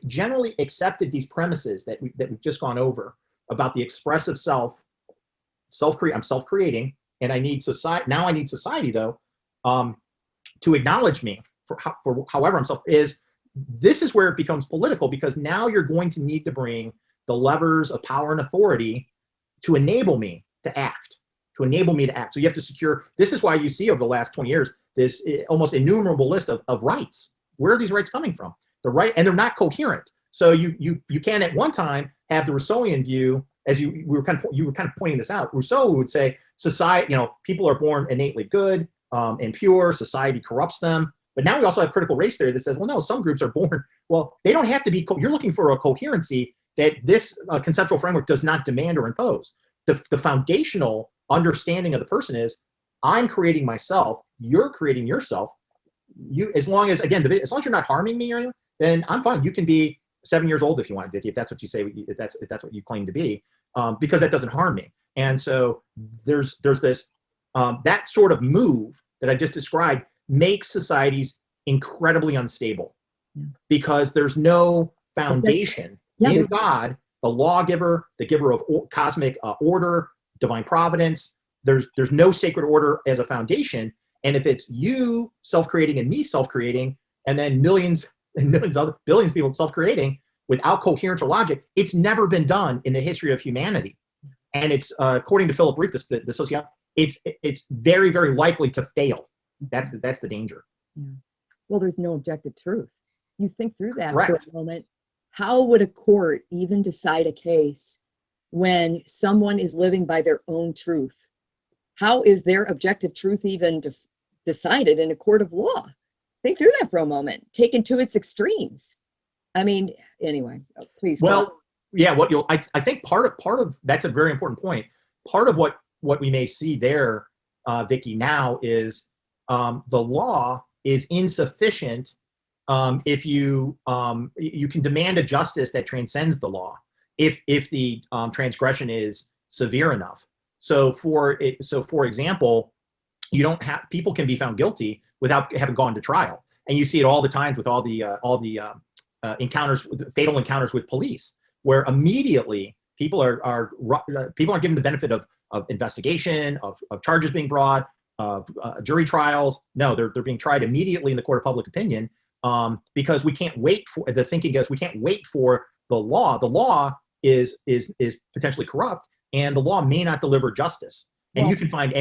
generally accepted these premises that we've just gone over about the expressive I'm self-creating, and I need society. Now I need society, though, to acknowledge me for however I'm self is. This is where it becomes political, because now you're going to need to bring the levers of power and authority to enable me to act. So you have to secure. This is why you see over the last 20 years this almost innumerable list of rights. Where are these rights coming from? The right, and they're not coherent. So you can at one time have the Rousseauian view, as you were kind of pointing this out. Rousseau would say society, people are born innately good and pure. Society corrupts them. But now we also have critical race theory that says, well, no, some groups are born. Well, they don't have to be. You're looking for a coherency that this conceptual framework does not demand or impose. The foundational understanding of the person is, I'm creating myself. You're creating yourself. As long as you're not harming me or anything, then I'm fine. You can be 7 years old if you want, Vicky, if that's what you say, if that's what you claim to be, because that doesn't harm me. And so there's this that sort of move that I just described makes societies incredibly unstable, because there's no foundation in God, the lawgiver, the giver of cosmic order, divine providence. There's no sacred order as a foundation. And if it's you self-creating and me self-creating, and then millions and millions of billions of people self-creating, without coherence or logic, it's never been done in the history of humanity. And it's, according to Philip Reeve, the sociologist, it's very, very likely to fail. That's the danger. Yeah. Well, there's no objective truth. You think through that Correct. for a moment. How would a court even decide a case when someone is living by their own truth? How is their objective truth even decided in a court of law? Think through that for a moment, taken to its extremes. I mean, anyway, please. Well, yeah, I think part of that's a very important point. Part of what we may see there, Vicki, now is the law is insufficient if you can demand a justice that transcends the law if the transgression is severe enough. So for example, you don't have, people can be found guilty without having gone to trial, and you see it all the times with all the encounters, fatal encounters with police, where immediately people are given the benefit of investigation, of charges being brought, of jury trials. No, they're being tried immediately in the court of public opinion, because we can't wait for, the thinking goes, we can't wait for the law. The law is potentially corrupt, and the law may not deliver justice. And you can find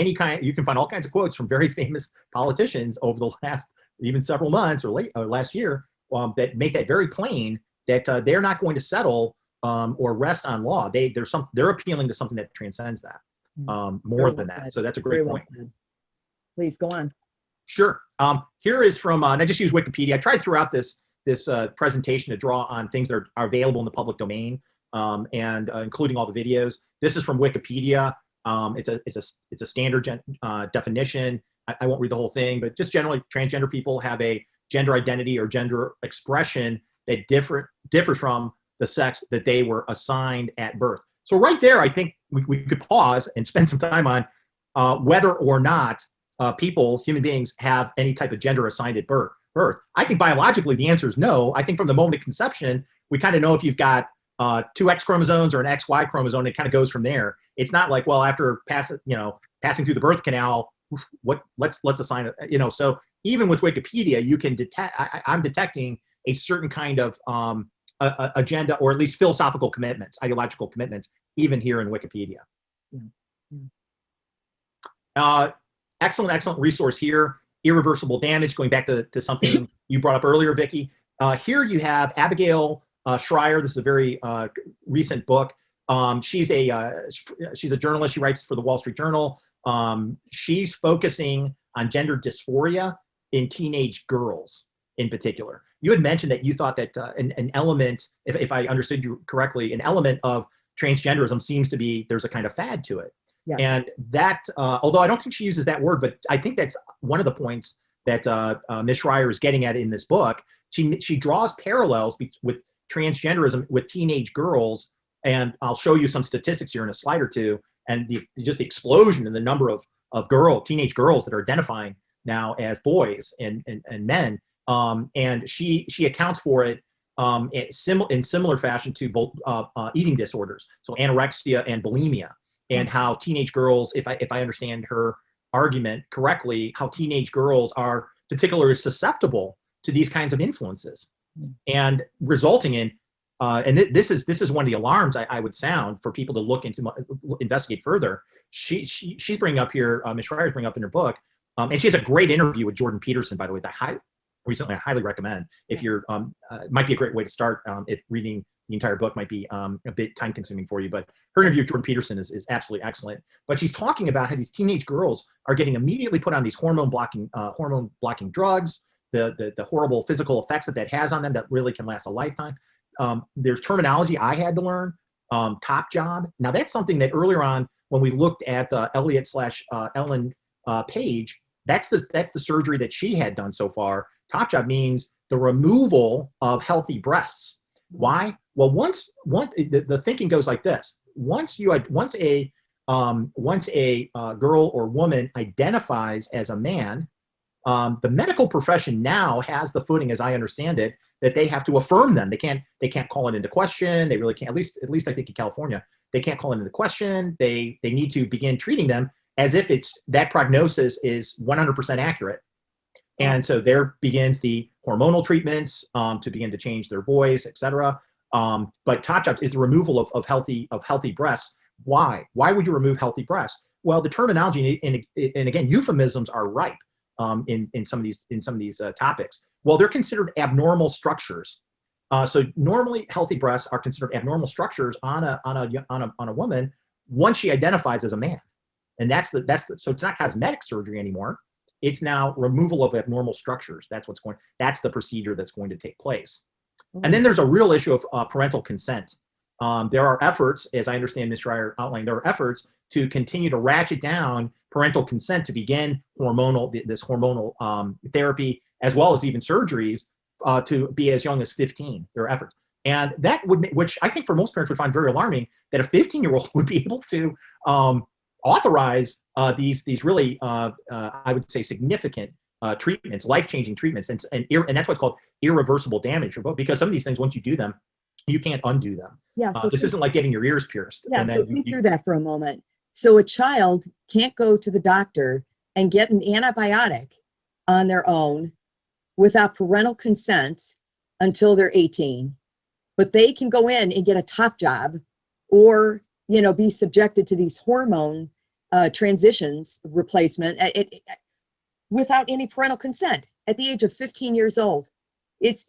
all kinds of quotes from very famous politicians over the last even several months or last year that make that very plain, that they're not going to settle or rest on law. They're appealing to something that transcends that more than that. So that's a great point. Please go on. Sure. Here is from, and I just use Wikipedia. I tried throughout this presentation to draw on things that are available in the public domain, and including all the videos. This is from Wikipedia. It's a standard definition. I won't read the whole thing, but just generally, transgender people have a gender identity or gender expression that differs from the sex that they were assigned at birth. So right there, I think we could pause and spend some time on whether or not human beings, have any type of gender assigned at birth. I think biologically the answer is no. I think from the moment of conception, we kind of know if you've got two X chromosomes or an XY chromosome. It kind of goes from there. It's not like, well, after passing through the birth canal, let's assign it. So even with Wikipedia, you can detect. I'm detecting a certain kind of agenda, or at least philosophical commitments, ideological commitments, even here in Wikipedia. Excellent resource here. Irreversible damage, going back to something you brought up earlier, Vicki. Here you have Abigail Schreier. This is a very recent book. She's a journalist. She writes for the Wall Street Journal. She's focusing on gender dysphoria in teenage girls in particular. You had mentioned that you thought that an element, if I understood you correctly, an element of transgenderism seems to be there's a kind of fad to it. Yes. And that, although I don't think she uses that word, but I think that's one of the points that Ms. Schreier is getting at in this book. She draws parallels with transgenderism with teenage girls, and I'll show you some statistics here in a slide or two, and just the explosion in the number of teenage girls that are identifying now as boys and men. And she accounts for it in similar fashion to both eating disorders, so anorexia and bulimia. And how teenage girls, if I understand her argument correctly, how teenage girls are particularly susceptible to these kinds of influences, and resulting in, and this is one of the alarms I would sound for people to investigate further. She's bringing up here, Ms. Schreier's bringing up in her book, and she has a great interview with Jordan Peterson, by the way, that I highly recommend. If you're, it might be a great way to start if reading the entire book might be a bit time consuming for you, but her interview with Jordan Peterson is absolutely excellent. But she's talking about how these teenage girls are getting immediately put on these hormone blocking drugs, the horrible physical effects that has on them that really can last a lifetime. There's terminology I had to learn, top job. Now that's something that earlier on when we looked at Elliot/Ellen Page, that's the surgery that she had done so far. Top job means the removal of healthy breasts. Why? Well, once the thinking goes like this: once a girl or woman identifies as a man, the medical profession now has the footing, as I understand it, that they have to affirm them. They can't call it into question. They really can't. At least I think in California, they can't call it into question. They need to begin treating them as if that prognosis is 100% accurate. And so there begins the hormonal treatments to begin to change their voice, etc. But top jobs is the removal of healthy breasts. Why? Why would you remove healthy breasts? Well, the terminology and again, euphemisms are ripe in some of these topics. Well, they're considered abnormal structures. So normally, healthy breasts are considered abnormal structures on a woman once she identifies as a man, and so it's not cosmetic surgery anymore. It's now removal of abnormal structures. That's the procedure that's going to take place. And then there's a real issue of parental consent. There are efforts, as I understand Ms. Schreier outlined, there are efforts to continue to ratchet down parental consent to begin this hormonal therapy, as well as even surgeries to be as young as 15. There are efforts. And that which I think for most parents would find very alarming, that a 15-year-old would be able to authorize these really, I would say, significant treatments, life-changing treatments, and that's what's called irreversible damage, because some of these things, once you do them, you can't undo them. Yeah. So this isn't like getting your ears pierced. Yeah. So think through that for a moment. So a child can't go to the doctor and get an antibiotic on their own without parental consent until they're 18, but they can go in and get a top job, or be subjected to these hormone transitions replacement without any parental consent at the age of 15 years old. It's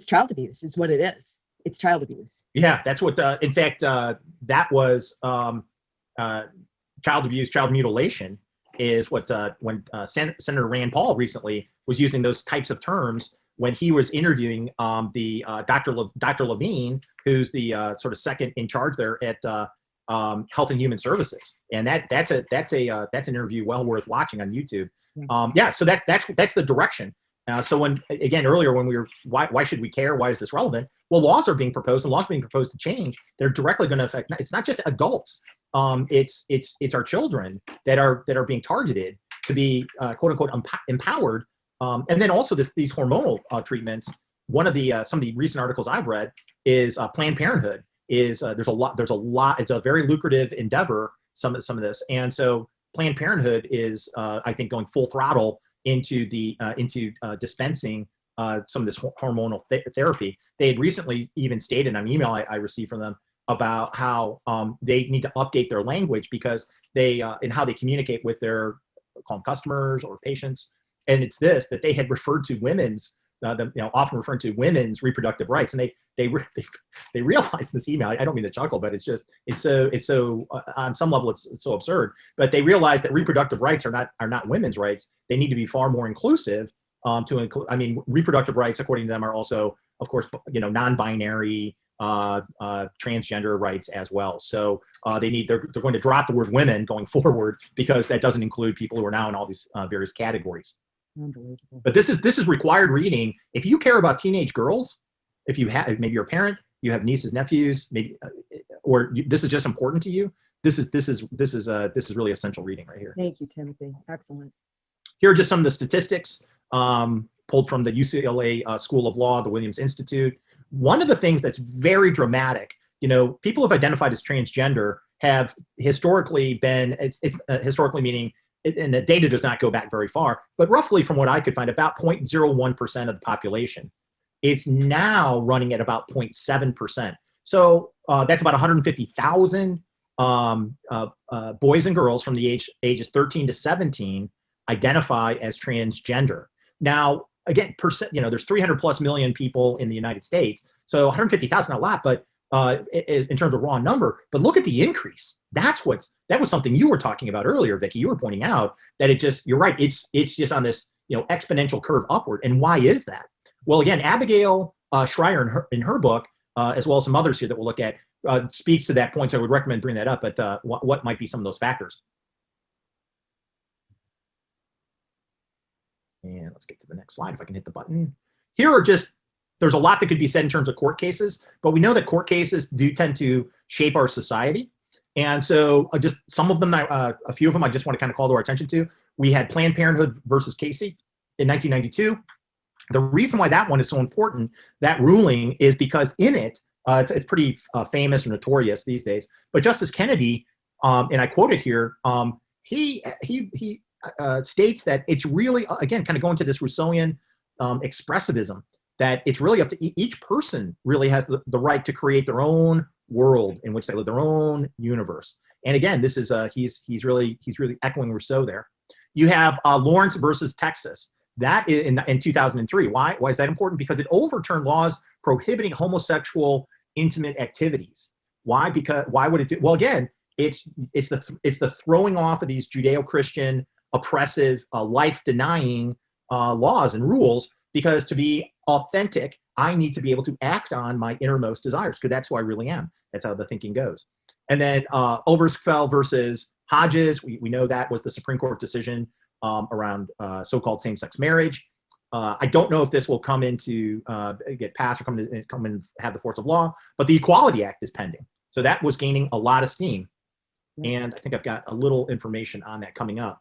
child abuse is what it is. It's child abuse. Yeah, that's what, in fact, that was child abuse, child mutilation is what, when Senator Rand Paul recently was using those types of terms when he was interviewing Dr. Levine, who's the sort of second in charge there at Health and Human Services. And that's an interview well worth watching on YouTube. Yeah, so that's the direction. So when, again, earlier when we were, why should we care? Why is this relevant? Well, laws are being proposed, and laws are being proposed to change. They're directly going to affect, it's not just adults. It's our children that are being targeted to be quote unquote empowered. And then also these hormonal treatments. One of some of the recent articles I've read is Planned Parenthood is there's a lot. It's a very lucrative endeavor. Some of this, and so Planned Parenthood is I think going full throttle into dispensing some of this hormonal therapy. They had recently even stated on an email I received from them about how they need to update their language because and how they communicate with their customers or patients. And it's that they had referred to women's, often referring to women's reproductive rights, and they realized in this email. I don't mean to chuckle, but it's so on some level it's so absurd. But they realized that reproductive rights are not women's rights. They need to be far more inclusive. To include, I mean, reproductive rights, according to them, are also, of course, non-binary, transgender rights as well. So they're going to drop the word women going forward because that doesn't include people who are now in all these various categories. Unbelievable. But this is required reading. If you care about teenage girls, if you have, maybe you're a parent, you have nieces, nephews, maybe, this is just important to you. This is really essential reading right here. Thank you, Timothy. Excellent. Here are just some of the statistics pulled from the UCLA School of Law, the Williams Institute. One of the things that's very dramatic, people who've identified as transgender have historically been, historically meaning, and the data does not go back very far, but roughly from what I could find, about 0.01% of the population. It's now running at about 0.7%. So that's about 150,000 boys and girls from the ages 13 to 17 identify as transgender. Now, again, there's 300 plus million people in the United States. So 150,000, a lot, but in terms of raw number, but look at the increase. That was something you were talking about earlier, Vicki. You were pointing out that you're right. It's just on this, exponential curve upward. And why is that? Well, again, Abigail Schreier in her book, as well as some others here that we'll look at, speaks to that point. So I would recommend bringing that up, but what might be some of those factors? And let's get to the next slide if I can hit the button. There's a lot that could be said in terms of court cases, but we know that court cases do tend to shape our society. And so just some of them, a few of them I just want to kind of call to our attention to. We had Planned Parenthood versus Casey in 1992. The reason why that one is so important, that ruling, is because in it, it's pretty famous or notorious these days, but Justice Kennedy, and I quote it here, he states that it's really, again, kind of going to this Rousseauian expressivism, that it's really up to each person really has the right to create their own world in which they live, their own universe. And again, this is he's really echoing Rousseau there. You have Lawrence versus Texas. That is in 2003. Why is that important? Because it overturned laws prohibiting homosexual intimate activities. Why? Because why would it do? Well, again, it's the throwing off of these Judeo-Christian oppressive, life-denying laws and rules. Because to be authentic, I need to be able to act on my innermost desires, because that's who I really am. That's how the thinking goes. And then Obergefell versus Hodges, we know that was the Supreme Court decision around so-called same-sex marriage. I don't know if this will come into get passed or come and have the force of law, but the Equality Act is pending. So that was gaining a lot of steam. And I think I've got a little information on that coming up.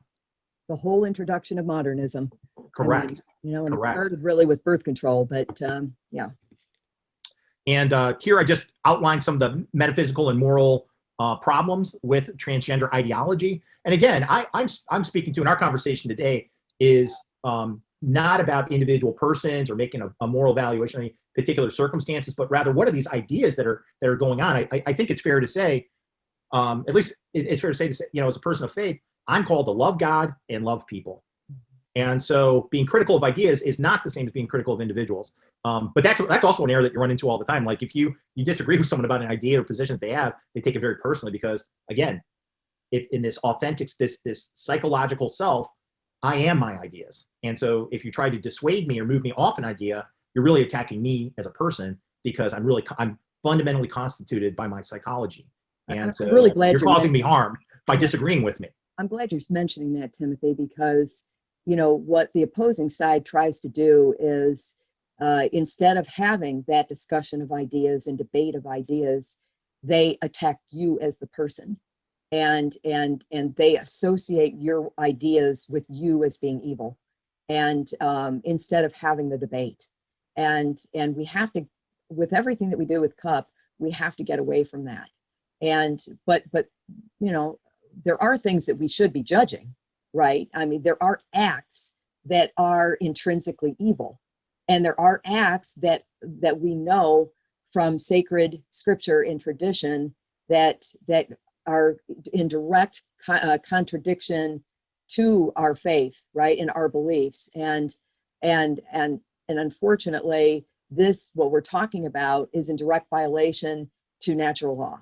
The whole introduction of modernism. Correct. I mean, you know, and Correct. it started really with birth control, but yeah. And here I just outlined some of the metaphysical and moral problems with transgender ideology. And again, I'm speaking to in our conversation today is not about individual persons or making a moral evaluation of any particular circumstances, but rather what are these ideas that are going on. I think it's fair to say, at least it's fair to say, you know, as a person of faith, I'm called to love God and love people. And so being critical of ideas is not the same as being critical of individuals. But that's also an error that you run into all the time. Like if you disagree with someone about an idea or position that they have, they take it very personally because, again, if in this authentic, this psychological self, I am my ideas. And so if you try to dissuade me or move me off an idea, you're really attacking me as a person because I'm fundamentally constituted by my psychology. And so I'm really glad you're causing me harm by disagreeing with me. I'm glad you're mentioning that, Timothy, because you know what the opposing side tries to do is instead of having that discussion of ideas and debate of ideas, they attack you as the person, and they associate your ideas with you as being evil, and instead of having the debate, and we have to, with everything that we do with CUP, we have to get away from that, and but you know, there are things that we should be judging. Right? I mean, there are acts that are intrinsically evil, and there are acts that we know from sacred scripture and tradition that are in direct contradiction to our faith, right, and our beliefs. And unfortunately, this, what we're talking about, is in direct violation to natural law.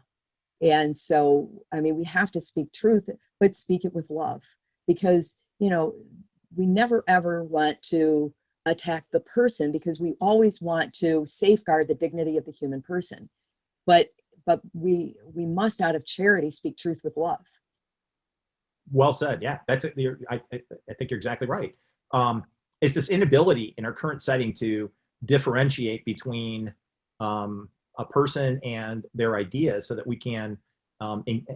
And so, I mean, we have to speak truth, but speak it with love. Because, you know, we never ever want to attack the person because we always want to safeguard the dignity of the human person. But we must, out of charity, speak truth with love. Well said. Yeah, that's it. I think you're exactly right. It's this inability in our current setting to differentiate between a person and their ideas so that we can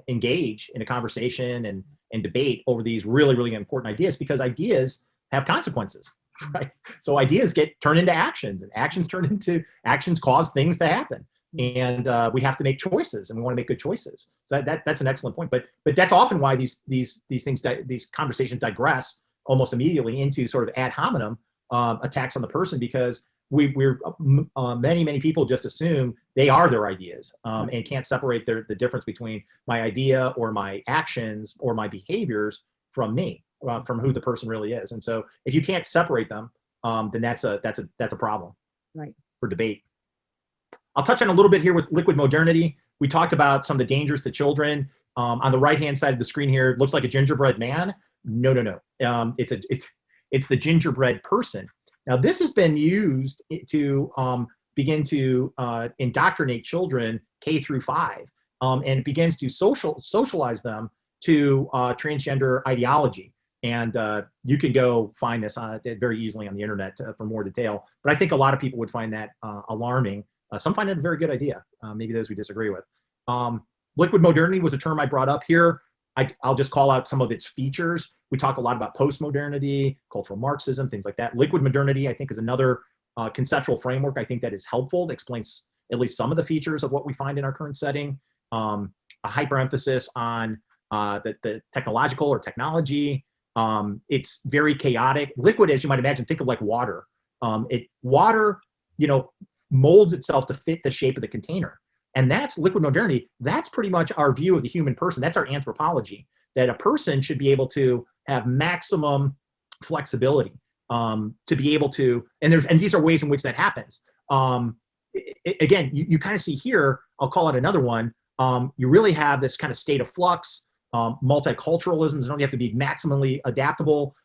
engage in a conversation and debate over these really, really important ideas, because ideas have consequences, right? So ideas get turned into actions, and actions cause things to happen. And we have to make choices, and we want to make good choices. So that's an excellent point. But that's often why these conversations digress almost immediately into sort of ad hominem attacks on the person, because many people just assume they are their ideas and can't separate the difference between my idea or my actions or my behaviors from me, from who the person really is. And so if you can't separate them, then that's a problem, right, for debate. I'll touch on a little bit here with liquid modernity. We talked about some of the dangers to children. On the right-hand side of the screen here, it looks like a gingerbread man. No. It's the gingerbread person. Now, this has been used to begin to indoctrinate children K through 5, and it begins to socialize them to transgender ideology. And you can go find this very easily on the internet for more detail. But I think a lot of people would find that alarming. Some find it a very good idea, maybe those we disagree with. Liquid modernity was a term I brought up here. I'll just call out some of its features. We talk a lot about postmodernity, cultural Marxism, things like that. Liquid modernity, I think, is another conceptual framework I think that is helpful. That explains at least some of the features of what we find in our current setting. A hyperemphasis on the technological or technology. It's very chaotic. Liquid, as you might imagine, think of like water. Water, molds itself to fit the shape of the container. And that's liquid modernity. That's pretty much our view of the human person. That's our anthropology, that a person should be able to have maximum flexibility, to be able to, and these are ways in which that happens. Again, you kind of see here, I'll call it another one. You really have this kind of state of flux. Multiculturalism doesn't have to be maximally adaptable.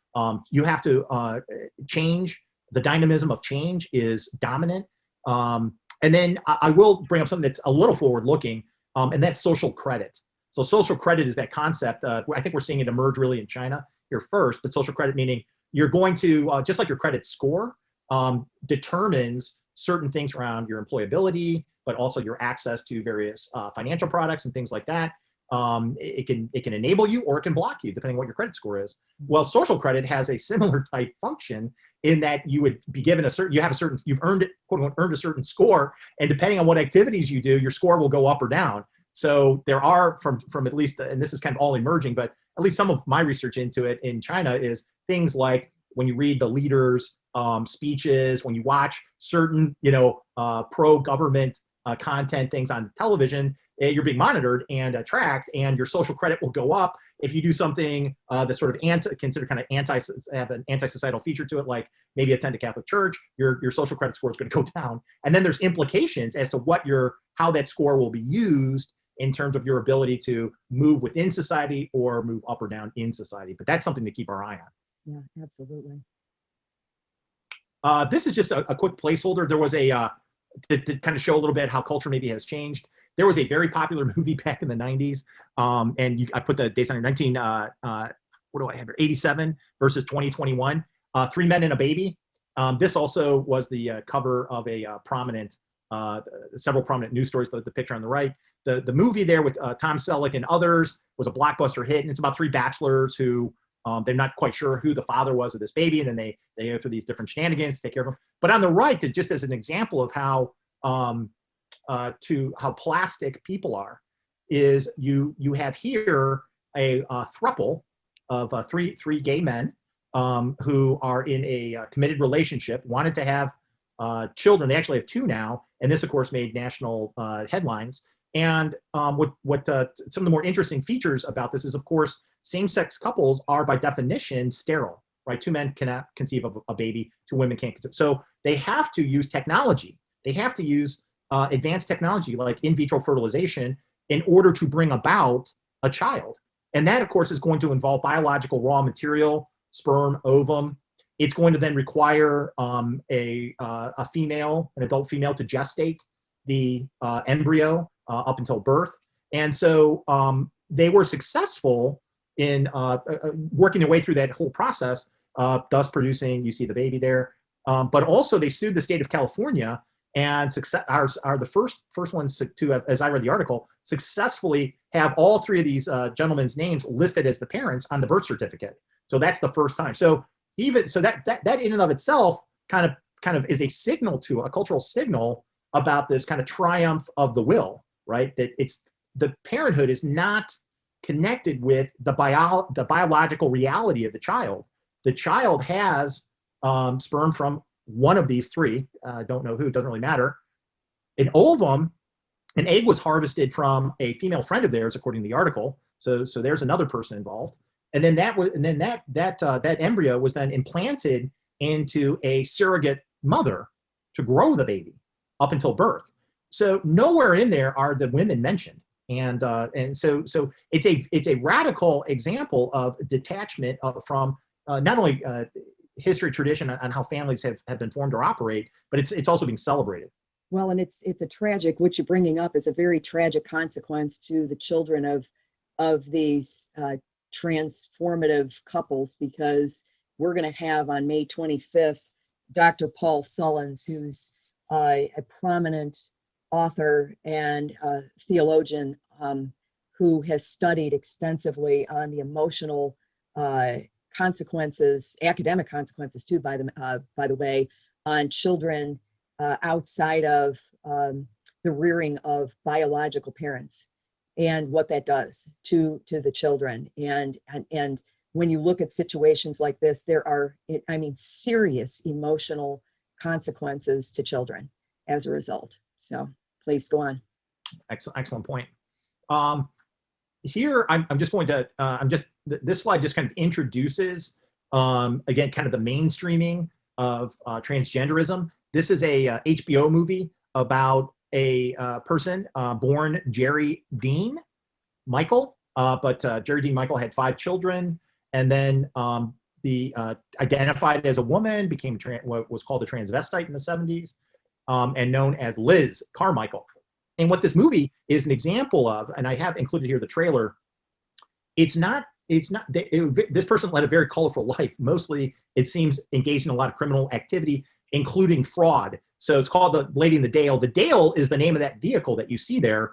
You have to change. The dynamism of change is dominant. And then I will bring up something that's a little forward-looking, and that's social credit. So social credit is that concept. I think we're seeing it emerge really in China here first, but social credit meaning you're going to, just like your credit score determines certain things around your employability, but also your access to various financial products and things like that. It can enable you or it can block you depending on what your credit score is. Well, social credit has a similar type function in that you would be given you've earned it, quote unquote, earned a certain score, and depending on what activities you do, your score will go up or down. So there are from at least, and this is kind of all emerging, but at least some of my research into it in China is things like when you read the leaders' speeches, when you watch certain, pro-government content things on television, you're being monitored and tracked, and your social credit will go up if you do something that's sort of have an anti-societal feature to it, like maybe attend a Catholic church. Your social credit score is going to go down, and then there's implications as to how that score will be used in terms of your ability to move within society or move up or down in society. But that's something to keep our eye on. Yeah, absolutely. This is just a quick placeholder. There was to kind of show a little bit how culture maybe has changed. There was a very popular movie back in the 90s, and I put the dates on here, 87 versus 2021, Three Men and a Baby. This also was the cover of a several prominent news stories, the picture on the right. The movie there with Tom Selleck and others was a blockbuster hit, and it's about three bachelors who they're not quite sure who the father was of this baby, and then they go through these different shenanigans to take care of him. But on the right, just as an example of how plastic people are, is you have here a throuple of three gay men who are in a committed relationship, wanted to have children. They actually have two now, and this, of course, made national headlines. And what some of the more interesting features about this is, of course, same-sex couples are by definition sterile, right? Two men cannot conceive of a baby, two women can't conceive. So they have to use technology. They have to use advanced technology like in vitro fertilization in order to bring about a child. And that, of course, is going to involve biological raw material, sperm, ovum. It's going to then require an adult female to gestate the embryo up until birth. And so they were successful in working their way through that whole process, thus producing, you see the baby there. But also they sued the state of California, and are the first ones to have, as I read the article, successfully have all three of these gentlemen's names listed as the parents on the birth certificate. So that's the first time. So that in and of itself kind of is a signal, to a cultural signal about this kind of triumph of the will, right? That it's the parenthood is not connected with the biological reality of the child. The child has sperm from one of these three. Don't know who, it doesn't really matter. An ovum, an egg was harvested from a female friend of theirs, according to the article. So there's another person involved. And then that embryo was then implanted into a surrogate mother to grow the baby up until birth. So nowhere in there are the women mentioned. And so it's a radical example of detachment from not only history, tradition on how families have been formed or operate, but it's also being celebrated. Well, and it's a tragic, what you're bringing up is a very tragic consequence to the children of these transformative couples, because we're going to have on May 25th, Dr. Paul Sullins, who's a prominent author and theologian who has studied extensively on the emotional consequences, academic consequences too, by the way, on children outside of the rearing of biological parents, and what that does to the children. And when you look at situations like this, there are, serious emotional consequences to children as a result. So please go on. Excellent point. Here, I'm just going to, this slide just kind of introduces, again, kind of the mainstreaming of transgenderism. This is a HBO movie about a person born Jerry Dean Michael, but Jerry Dean Michael had 5 children, and then identified as a woman, became what was called a transvestite in the 70s, and known as Liz Carmichael. And what this movie is an example of, and I have included here the trailer, this person led a very colorful life. Mostly, it seems, engaged in a lot of criminal activity, including fraud. So it's called the Lady in the Dale. The Dale is the name of that vehicle that you see there,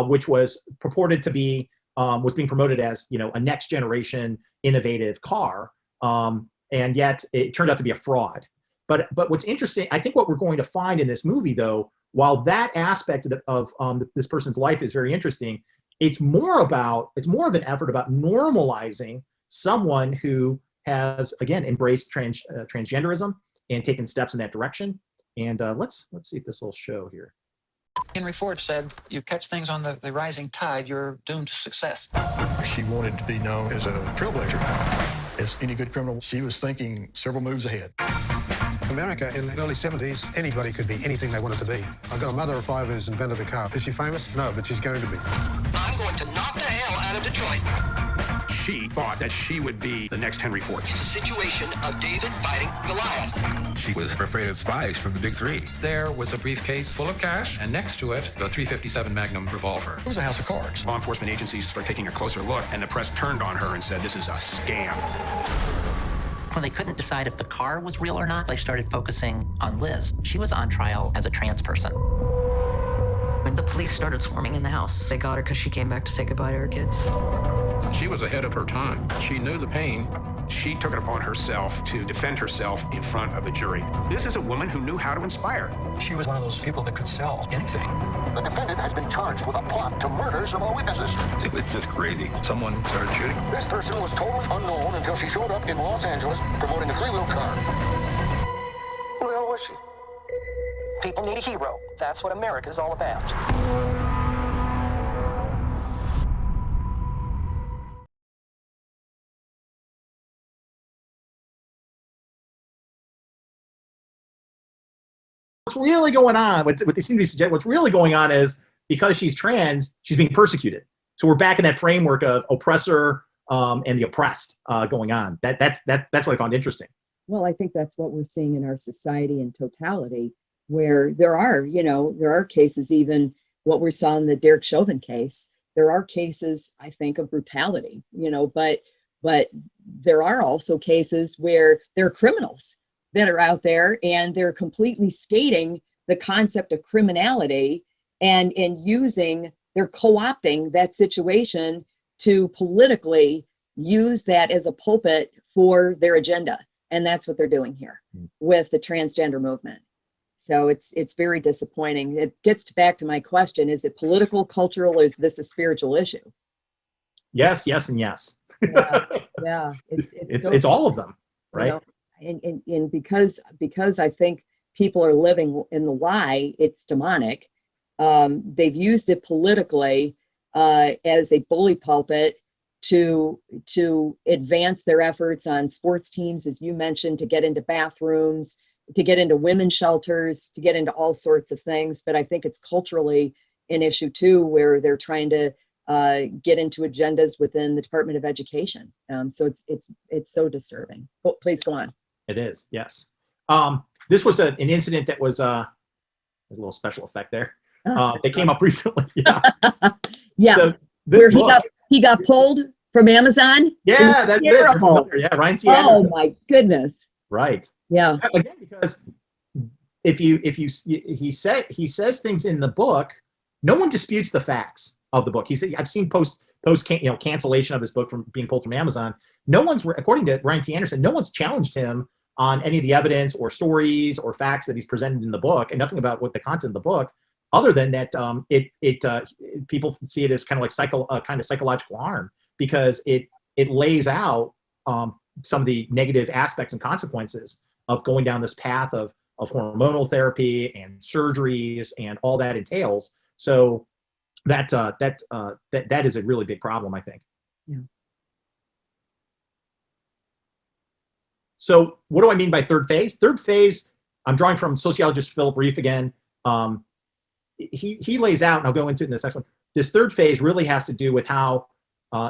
which was purported to be, was being promoted as, a next generation innovative car. And yet it turned out to be a fraud. But what's interesting, I think what we're going to find in this movie, though, while that aspect of this person's life is very interesting, it's more of an effort about normalizing someone who has, again, embraced transgenderism and taken steps in that direction. And let's see if this will show here. Henry Ford said, you catch things on the rising tide, you're doomed to success. She wanted to be known as a trailblazer. As any good criminal, she was thinking several moves ahead. America in the early 70s, anybody could be anything they wanted to be. I've got a mother of 5 who's invented the car. Is she famous? No, but she's going to be. I'm going to knock the hell out of Detroit. She thought that she would be the next Henry Ford. It's a situation of David fighting Goliath. She was afraid of spies from the Big Three. There was a briefcase full of cash, and next to it, the .357 Magnum revolver. It was a house of cards. Law enforcement agencies started taking a closer look, and the press turned on her and said, this is a scam. When they couldn't decide if the car was real or not, they started focusing on Liz. She was on trial as a trans person. When the police started swarming in the house, they got her because she came back to say goodbye to her kids. She was ahead of her time. She knew the pain. She took it upon herself to defend herself in front of the jury. This is a woman who knew how to inspire. She was one of those people that could sell anything. The defendant has been charged with a plot to murder several witnesses. It was just crazy. Someone started shooting. This person was totally unknown until she showed up in Los Angeles promoting a 3-wheel car. Who the hell was she? People need a hero. That's what America's all about. What's really going on, what they seem to be suggesting, what's really going on is because she's trans, she's being persecuted. So we're back in that framework of oppressor and the oppressed going on. That's what I found interesting. Well, I think that's what we're seeing in our society in totality, where there are cases, even what we saw in the Derek Chauvin case, there are cases, I think, of brutality, but there are also cases where there are criminals that are out there and they're completely skating the concept of criminality and they're co-opting that situation to politically use that as a pulpit for their agenda. And that's what they're doing here with the transgender movement. So it's very disappointing. It gets back to my question, is it political, cultural, or is this a spiritual issue? Yes, yes, and yes. Yeah. It's all of them, right? And because I think people are living in the lie, it's demonic. They've used it politically as a bully pulpit to advance their efforts on sports teams, as you mentioned, to get into bathrooms, to get into women's shelters, to get into all sorts of things. But I think it's culturally an issue too, where they're trying to get into agendas within the Department of Education. So it's so disturbing. Oh, please go on. It is, yes. This was an incident that was, there's a little special effect there. That came up recently. Yeah. Yeah. So where he got pulled from Amazon. Yeah, that's terrible. Yeah, Ryan T. Oh Anderson. my goodness. Right. Yeah. Again, because he says things in the book, no one disputes the facts of the book. He said, I've seen post cancellation of his book from being pulled from Amazon. No one's, according to Ryan T. Anderson, no one's challenged him on any of the evidence or stories or facts that he's presented in the book, and nothing about what the content of the book, other than that people see it as kind of like kind of psychological harm, because it lays out some of the negative aspects and consequences of going down this path of of hormonal therapy and surgeries and all that entails. So that is a really big problem, I think. Yeah. So what do I mean by third phase? Third phase, I'm drawing from sociologist Philip Reif again. He lays out, and I'll go into it in this next one, this third phase really has to do with how,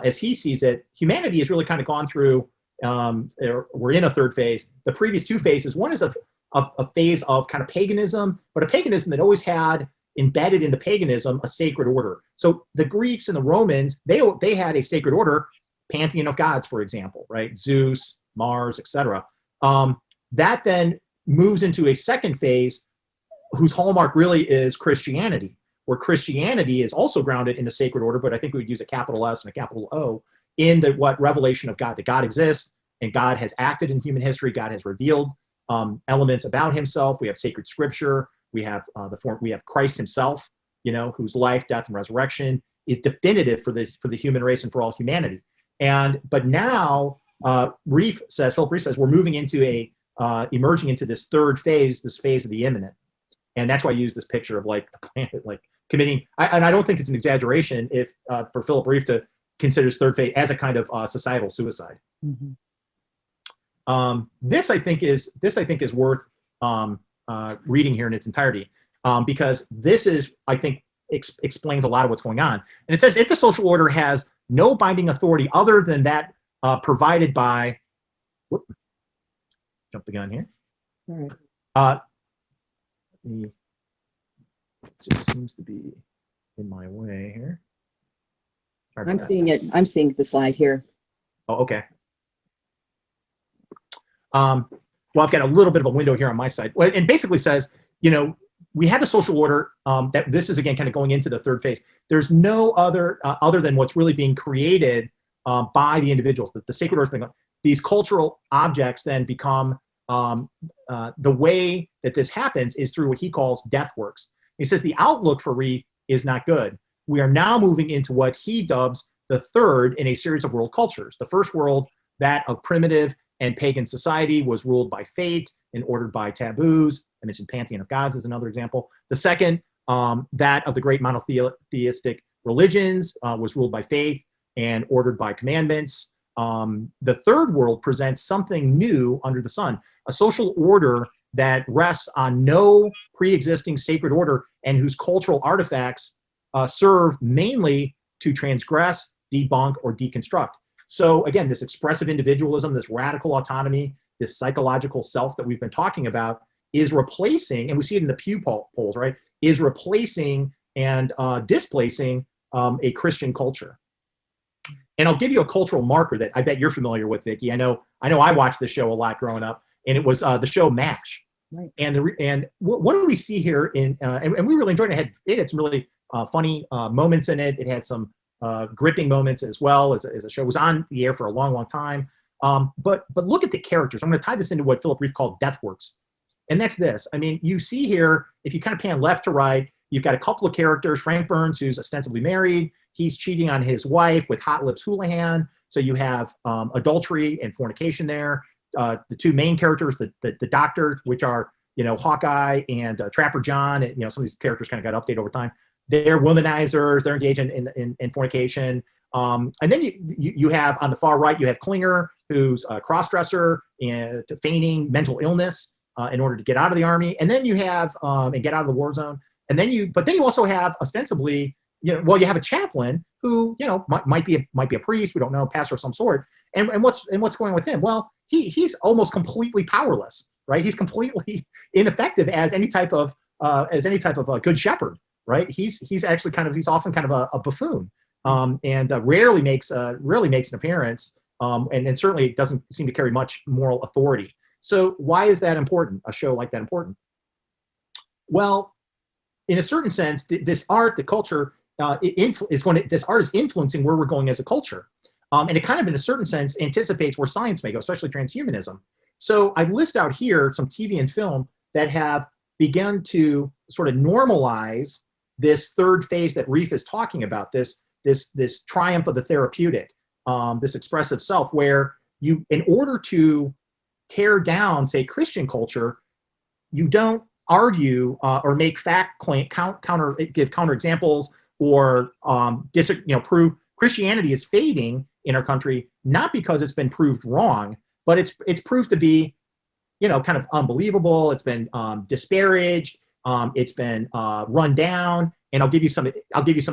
as he sees it, humanity has really kind of gone through, we're in a third phase. The previous two phases, one is a phase of kind of paganism, but a paganism that always had embedded in the paganism a sacred order. So the Greeks and the Romans, they had a sacred order, pantheon of gods, for example, right? Zeus, Mars, etc. That then moves into a second phase whose hallmark really is Christianity, where Christianity is also grounded in the sacred order, but I think we would use a capital S and a capital O in the revelation of God, that God exists and God has acted in human history. God has revealed elements about himself. We have sacred scripture. We have we have Christ himself, whose life, death, and resurrection is definitive for the human race and for all humanity. But now Philip Reif says we're moving into emerging into this third phase, this phase of the imminent. And that's why I use this picture of like the planet, like committing, and I don't think it's an exaggeration if for Philip Reif to consider his third phase as a kind of societal suicide. Mm-hmm. This I think is worth reading here in its entirety, because this is, I think, explains a lot of what's going on. And it says, if the social order has no binding authority other than that provided by, jump the gun here. All right. It just seems to be in my way here. I'm seeing it. I'm seeing the slide here. Oh, okay. Well, I've got a little bit of a window here on my side. Well, it basically says, we have a social order that this is, again, kind of going into the third phase. There's no other than what's really being created by the individuals. The sacred order is being, these cultural objects then become, the way that this happens is through what he calls death works. He says the outlook for Reif is not good. We are now moving into what he dubs the third in a series of world cultures. The first world, that of primitive and pagan society, was ruled by fate and ordered by taboos. I mentioned pantheon of gods as another example. The second, that of the great monotheistic religions, was ruled by faith and ordered by commandments. The third world presents something new under the sun, a social order that rests on no pre-existing sacred order and whose cultural artifacts serve mainly to transgress, debunk, or deconstruct. So again, this expressive individualism, this radical autonomy, this psychological self that we've been talking about is replacing, and we see it in the Pew polls, right, is replacing and displacing a Christian culture. And I'll give you a cultural marker that I bet you're familiar with, Vicki. I know I watched this show a lot growing up, and it was the show MASH. Right. And what do we see here in, and we really enjoyed it. It had some really funny moments in it. It had some gripping moments as well as a show. It was on the air for a long, long time. But look at the characters. I'm going to tie this into what Philip Reif called death works. And that's this. I mean, you see here, if you kind of pan left to right, you've got a couple of characters. Frank Burns, who's ostensibly married. He's cheating on his wife with Hot Lips Houlihan. So you have adultery and fornication there. The two main characters, the doctor, which are, Hawkeye and Trapper John, and, some of these characters kind of got updated over time. They're womanizers. They're engaged in fornication. And then you have on the far right, you have Klinger, who's a cross-dresser and feigning mental illness in order to get out of the army. And then you have and get out of the war zone. And then you also have ostensibly, you have a chaplain who, might be a priest, we don't know, pastor of some sort. And what's going on with him? Well, he's almost completely powerless, right? He's completely ineffective as any type of a good shepherd, right? He's often kind of a buffoon, and rarely makes an appearance, and certainly doesn't seem to carry much moral authority. So why is that important? A show like that important? Well, in a certain sense, this art, the culture, this art is influencing where we're going as a culture. And it kind of, in a certain sense, anticipates where science may go, especially transhumanism. So I list out here some TV and film that have begun to sort of normalize this third phase that Reif is talking about, this triumph of the therapeutic, this expressive self, where in order to tear down, say, Christian culture, you don't argue or make fact claim, give counter examples, or prove Christianity is fading in our country, not because it's been proved wrong, but it's proved to be, kind of unbelievable. It's been disparaged. It's been run down. And I'll give you some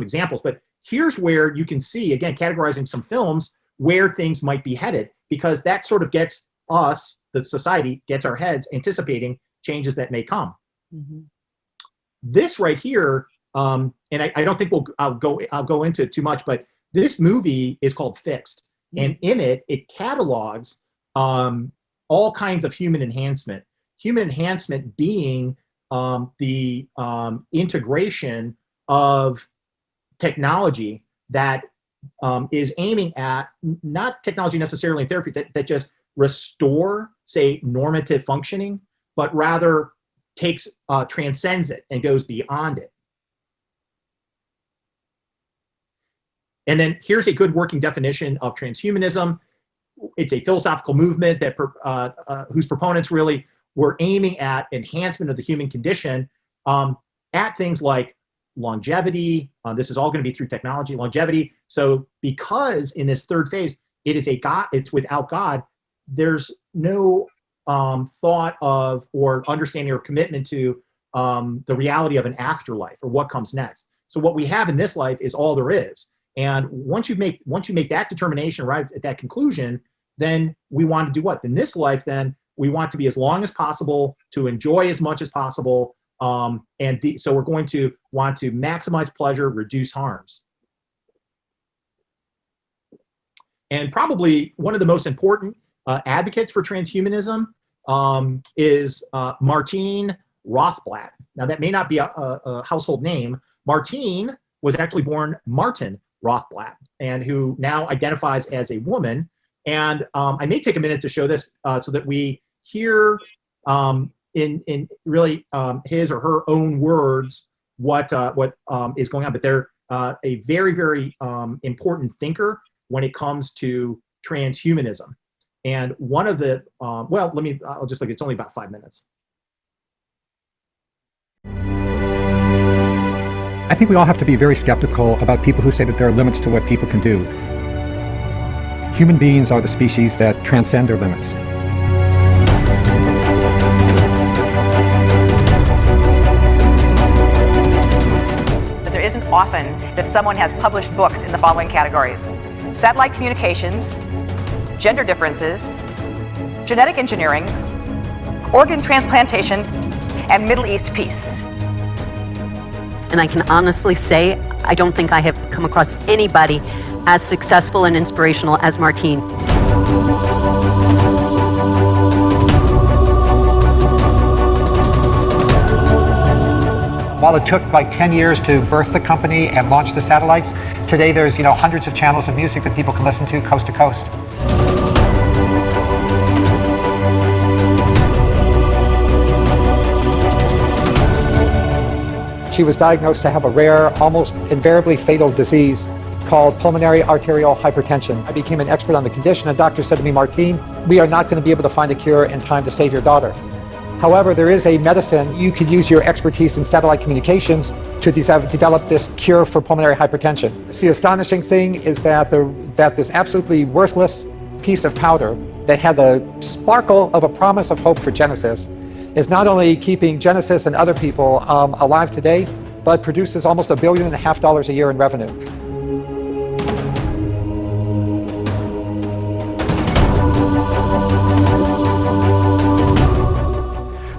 examples. But here's where you can see, again, categorizing some films where things might be headed, because that sort of gets us, the society, gets our heads anticipating changes that may come. Mm-hmm. This right here, and I don't think I'll go into it too much, but this movie is called Fixed, and in it catalogs all kinds of human enhancement. Human enhancement being the integration of technology that is aiming at not technology necessarily in therapy that just restore, say, normative functioning, but rather transcends it and goes beyond it. And then here's a good working definition of transhumanism. It's a philosophical movement that whose proponents really were aiming at enhancement of the human condition at things like longevity. This is all going to be through technology, longevity. So because in this third phase, it's without God, there's no thought of or understanding or commitment to the reality of an afterlife or what comes next. So what we have in this life is all there is. And once you make that determination, arrive at that conclusion, then we want to do what? In this life, then we want to be as long as possible, to enjoy as much as possible. So we're going to want to maximize pleasure, reduce harms. And probably one of the most important advocates for transhumanism is Martine Rothblatt. Now, that may not be a household name. Martine was actually born Martin Rothblatt, and who now identifies as a woman. And I may take a minute to show this so that we hear in really his or her own words what is going on. But they're a very, very important thinker when it comes to transhumanism. And one of the I'll just look. It's only about 5 minutes. I think we all have to be very skeptical about people who say that there are limits to what people can do. Human beings are the species that transcend their limits. There isn't often that someone has published books in the following categories: satellite communications, gender differences, genetic engineering, organ transplantation, and Middle East peace. And I can honestly say, I don't think I have come across anybody as successful and inspirational as Martine. While it took like 10 years to birth the company and launch the satellites, today there's hundreds of channels of music that people can listen to coast to coast. She was diagnosed to have a rare, almost invariably fatal disease called pulmonary arterial hypertension. I became an expert on the condition, and doctor said to me, Martine, we are not going to be able to find a cure in time to save your daughter. However, there is a medicine. You could use your expertise in satellite communications to develop this cure for pulmonary hypertension. The astonishing thing is that this absolutely worthless piece of powder that had the sparkle of a promise of hope for Genesis is not only keeping Genesis and other people alive today, but produces almost $1.5 billion a year in revenue.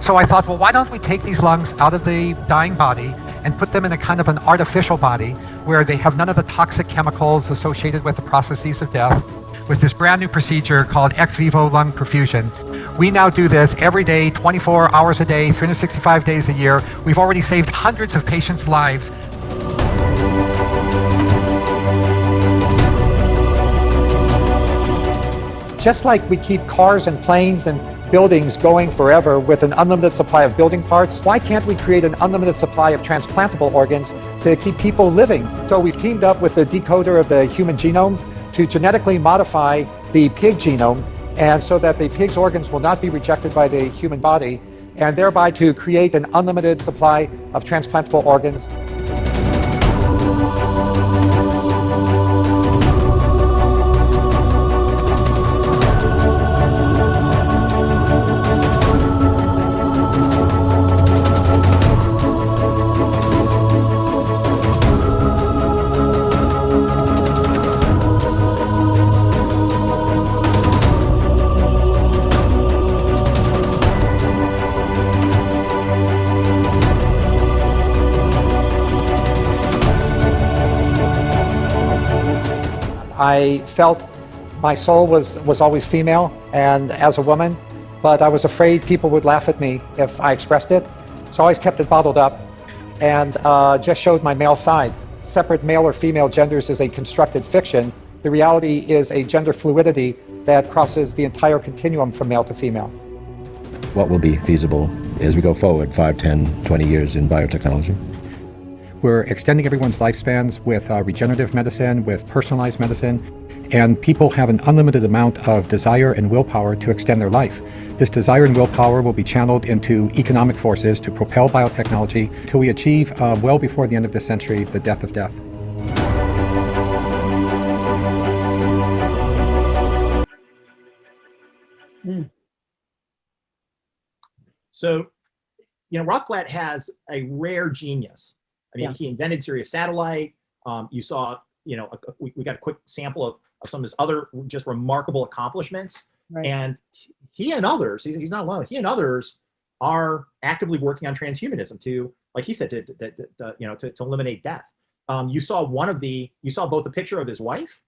So I thought, well, why don't we take these lungs out of the dying body and put them in a kind of an artificial body where they have none of the toxic chemicals associated with the processes of death, with this brand new procedure called ex vivo lung perfusion. We now do this every day, 24 hours a day, 365 days a year. We've already saved hundreds of patients' lives. Just like we keep cars and planes and buildings going forever with an unlimited supply of building parts, why can't we create an unlimited supply of transplantable organs to keep people living? So we've teamed up with the decoder of the human genome to genetically modify the pig genome, and so that the pig's organs will not be rejected by the human body, and thereby to create an unlimited supply of transplantable organs. I felt my soul was always female and as a woman, but I was afraid people would laugh at me if I expressed it. So I always kept it bottled up and just showed my male side. Separate male or female genders is a constructed fiction. The reality is a gender fluidity that crosses the entire continuum from male to female. What will be feasible as we go forward 5, 10, 20 years in biotechnology? We're extending everyone's lifespans with regenerative medicine, with personalized medicine, and people have an unlimited amount of desire and willpower to extend their life. This desire and willpower will be channeled into economic forces to propel biotechnology till we achieve, well before the end of this century, the death of death. So, Rocklett has a rare genius. I mean, he invented Sirius Satellite. You saw, we got a quick sample of some of his other just remarkable accomplishments. Right. And he and others, he's not alone. He and others are actively working on transhumanism to, like he said, to eliminate death. You saw both a picture of his wife,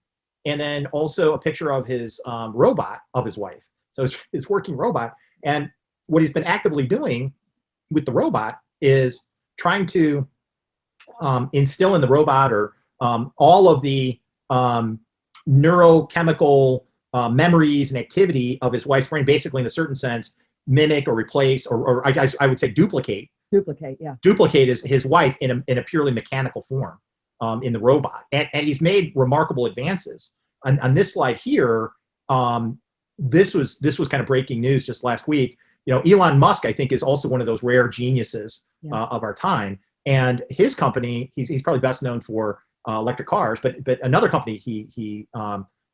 and then also a picture of his robot of his wife. So his working robot. And what he's been actively doing with the robot is trying to instill in the robot or all of the neurochemical memories and activity of his wife's brain, basically in a certain sense, mimic or replace, or I would say duplicate. Duplicate his wife in a purely mechanical form in the robot. And he's made remarkable advances. On this slide here, this was kind of breaking news just last week. Elon Musk, I think, is also one of those rare geniuses of our time. And his company, he's probably best known for electric cars, but another company he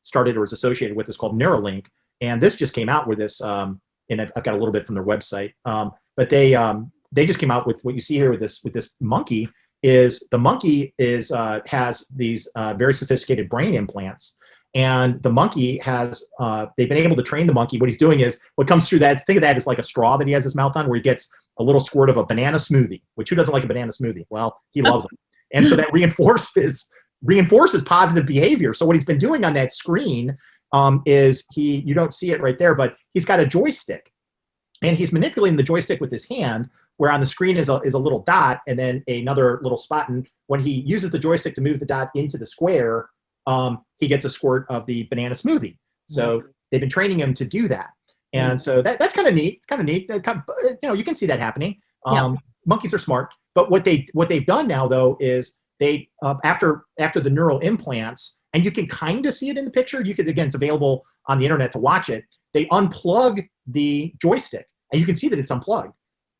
started or is associated with is called Neuralink. And this just came out with this, and I've got a little bit from their website. But they just came out with what you see here with this monkey. Is the monkey has these very sophisticated brain implants. And the monkey has, they've been able to train the monkey. What he's doing is, what comes through that, think of that as like a straw that he has his mouth on, where he gets a little squirt of a banana smoothie, which who doesn't like a banana smoothie? Well, he loves them. And so that reinforces positive behavior. So what he's been doing on that screen is you don't see it right there, but he's got a joystick. And he's manipulating the joystick with his hand, where on the screen is a little dot and then another little spot. And when he uses the joystick to move the dot into the square, he gets a squirt of the banana smoothie. So they've been training him to do that. And so that's kind of neat. It's kind of neat. You can see that happening. Monkeys are smart. But what they've done now, though, is they after the neural implants, and you can kind of see it in the picture. You could, again, it's available on the internet to watch it. They unplug the joystick, and you can see that it's unplugged.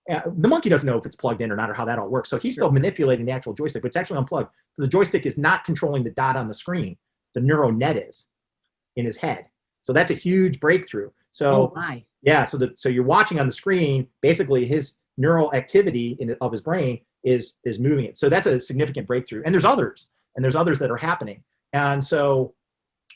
The monkey doesn't know if it's plugged in or not, or how that all works. So he's still manipulating the actual joystick, but it's actually unplugged. So the joystick is not controlling the dot on the screen. The neural net is in his head. So that's a huge breakthrough. So so you're watching on the screen, basically his neural activity of his brain is moving it. So that's a significant breakthrough. And there's others that are happening. And so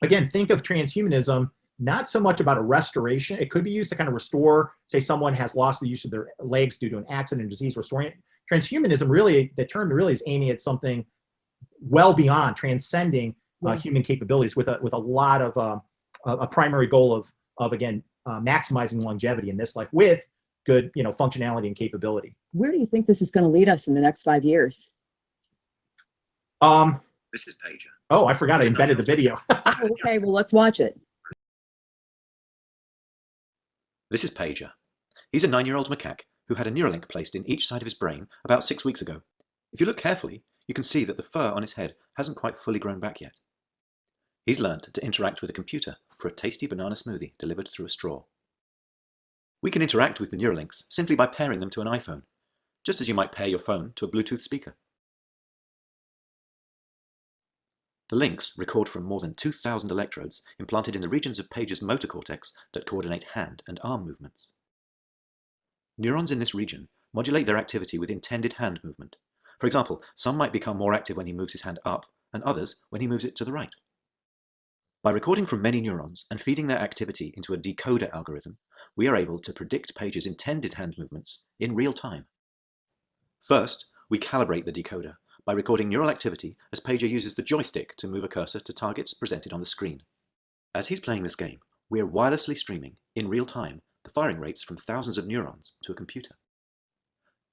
again, think of transhumanism not so much about a restoration. It could be used to kind of restore, say someone has lost the use of their legs due to an accident or disease, restoring it. Transhumanism, really, the term really is aiming at something well beyond, transcending human capabilities, with a lot of a primary goal of again, maximizing longevity in this life with good, functionality and capability. Where do you think this is going to lead us in the next 5 years? This is Pager. Oh, I forgot I embedded the video. Okay, well, let's watch it. This is Pager. He's a 9-year-old macaque who had a Neuralink placed in each side of his brain about 6 weeks ago. If you look carefully, you can see that the fur on his head hasn't quite fully grown back yet. He's learned to interact with a computer for a tasty banana smoothie delivered through a straw. We can interact with the Neuralinks simply by pairing them to an iPhone, just as you might pair your phone to a Bluetooth speaker. The links record from more than 2,000 electrodes implanted in the regions of Paige's motor cortex that coordinate hand and arm movements. Neurons in this region modulate their activity with intended hand movement. For example, some might become more active when he moves his hand up, and others when he moves it to the right. By recording from many neurons and feeding their activity into a decoder algorithm, we are able to predict Paige's intended hand movements in real time. First, we calibrate the decoder by recording neural activity as Pager uses the joystick to move a cursor to targets presented on the screen. As he's playing this game, we are wirelessly streaming, in real time, the firing rates from thousands of neurons to a computer.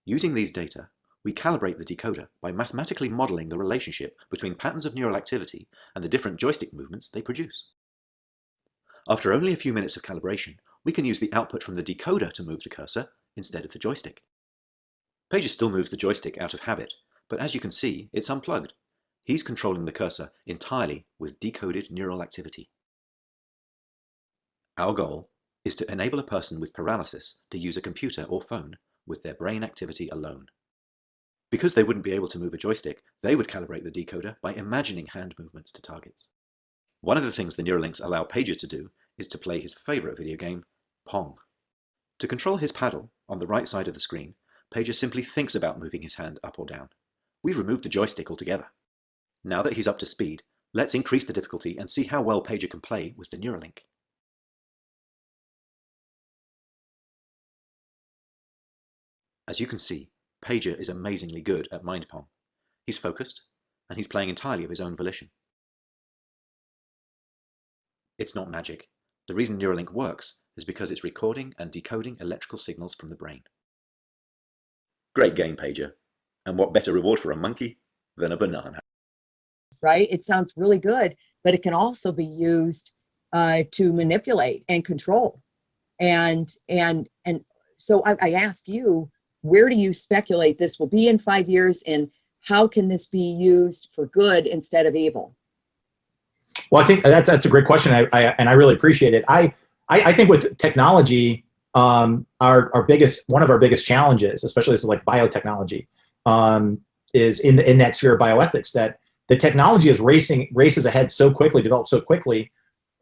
Using these data, we calibrate the decoder by mathematically modeling the relationship between patterns of neural activity and the different joystick movements they produce. After only a few minutes of calibration, we can use the output from the decoder to move the cursor instead of the joystick. Pager still moves the joystick out of habit, but as you can see, it's unplugged. He's controlling the cursor entirely with decoded neural activity. Our goal is to enable a person with paralysis to use a computer or phone with their brain activity alone. Because they wouldn't be able to move a joystick, they would calibrate the decoder by imagining hand movements to targets. One of the things the Neuralinks allow Pager to do is to play his favourite video game, Pong. To control his paddle, on the right side of the screen, Pager simply thinks about moving his hand up or down. We've removed the joystick altogether. Now that he's up to speed, let's increase the difficulty and see how well Pager can play with the Neuralink. As you can see, Pager is amazingly good at Mind Pong. He's focused, and he's playing entirely of his own volition. It's not magic. The reason Neuralink works is because it's recording and decoding electrical signals from the brain. Great game, Pager. And what better reward for a monkey than a banana? Right? It sounds really good, but it can also be used to manipulate and control. And so I ask you, where do you speculate this will be in 5 years, and how can this be used for good instead of evil? Well, I think that's a great question, and I really appreciate it. I think with technology, one of our biggest challenges, especially this is like biotechnology, is in that sphere of bioethics, that the technology is races ahead so quickly, develops so quickly.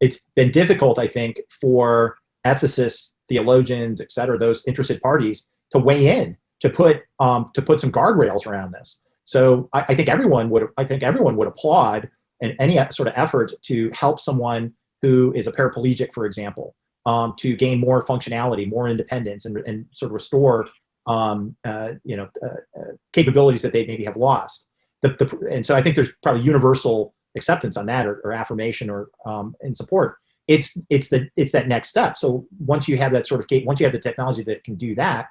It's been difficult, I think, for ethicists, theologians, et cetera, those interested parties to weigh in, to put some guardrails around this. So I think everyone would applaud any sort of effort to help someone who is a paraplegic, for example, to gain more functionality, more independence, and sort of restore capabilities that they maybe have lost. And so I think there's probably universal acceptance on that, or affirmation, or and support. It's that next step. So once you have that once you have the technology that can do that,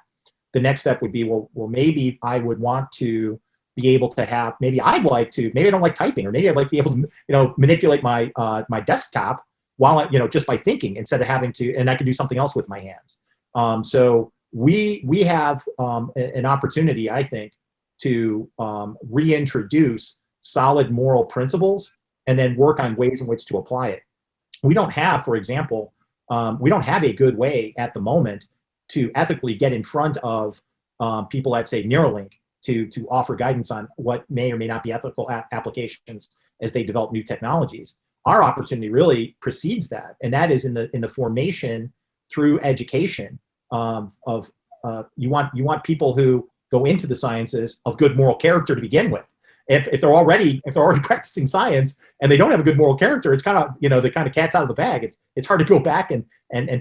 the next step would be, well, maybe I would want to be able to have, maybe I don't like typing, or maybe I'd like to be able to, manipulate my my desktop while just by thinking, instead of having to, and I can do something else with my hands. So we have an opportunity, I think, to reintroduce solid moral principles and then work on ways in which to apply it. We don't have, for example, we don't have a good way at the moment to ethically get in front of people at, say, Neuralink, to offer guidance on what may or may not be ethical applications as they develop new technologies. Our opportunity really precedes that, and that is in the formation through education of you want people who go into the sciences of good moral character to begin with. If they're already practicing science and they don't have a good moral character, it's kind of the kind of cat's out of the bag. It's hard to go back and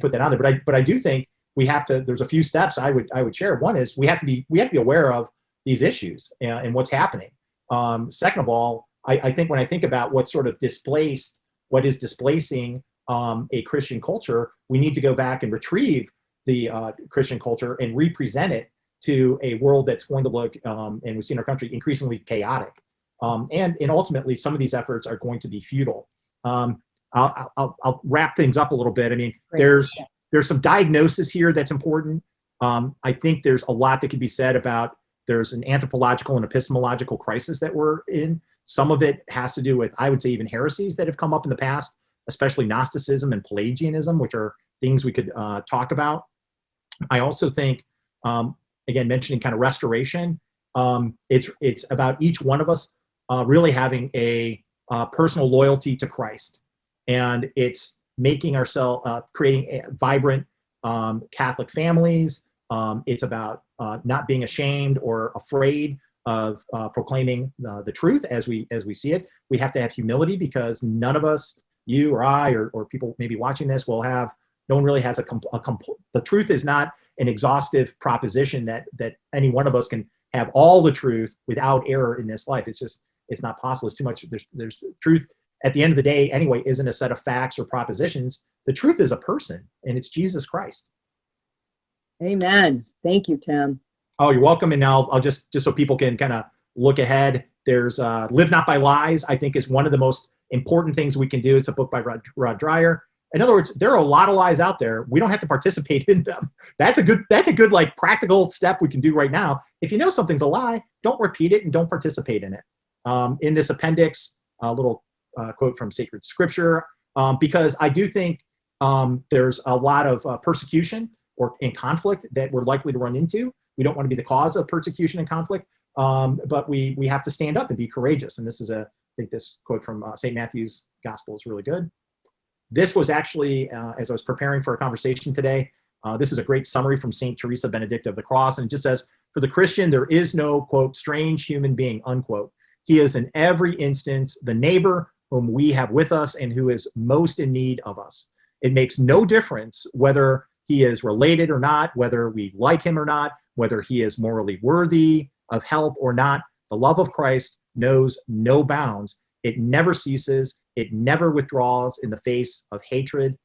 put that on there. But I do think we have to. There's a few steps I would share. One is we have to be aware of these issues and what's happening. Second of all, I think when I think about what is displacing a Christian culture, we need to go back and retrieve the Christian culture and represent it to a world that's going to look, and we've seen our country, increasingly chaotic. And ultimately, some of these efforts are going to be futile. I'll wrap things up a little bit. I mean, there's some diagnosis here that's important. I think there's a lot that could be said about, there's an anthropological and epistemological crisis that we're in. Some of it has to do with, I would say, even heresies that have come up in the past, especially Gnosticism and Pelagianism, which are things we could talk about. I also think, again, mentioning kind of restoration, it's about each one of us really having a personal loyalty to Christ. And it's making ourselves, creating vibrant Catholic families. It's about not being ashamed or afraid of proclaiming the truth as we see it. We have to have humility, because none of us, you or I, or people maybe watching this, will have, no one really has the truth is not an exhaustive proposition that any one of us can have all the truth without error in this life. It's just, it's not possible. It's too much. There's truth at the end of the day anyway, isn't a set of facts or propositions. The truth is a person, and it's Jesus Christ. Amen. Thank you, Tim. Oh, you're welcome. And now I'll just so people can kind of look ahead. There's Live Not by Lies, I think, is one of the most important things we can do. It's a book by Rod Dreyer. In other words, there are a lot of lies out there. We don't have to participate in them. That's a good like practical step we can do right now. If you know something's a lie, don't repeat it and don't participate in it. In this appendix, a little quote from sacred scripture, because I do think there's a lot of persecution or in conflict that we're likely to run into. We don't want to be the cause of persecution and conflict, but we have to stand up and be courageous. And this is I think this quote from St. Matthew's Gospel is really good. This was actually, as I was preparing for a conversation today, this is a great summary from St. Teresa Benedicta of the Cross. And it just says, for the Christian, there is no, quote, strange human being, unquote. He is in every instance the neighbor whom we have with us and who is most in need of us. It makes no difference whether he is related or not, whether we like him or not, whether he is morally worthy of help or not. The love of Christ knows no bounds. It never ceases. It never withdraws in the face of hatred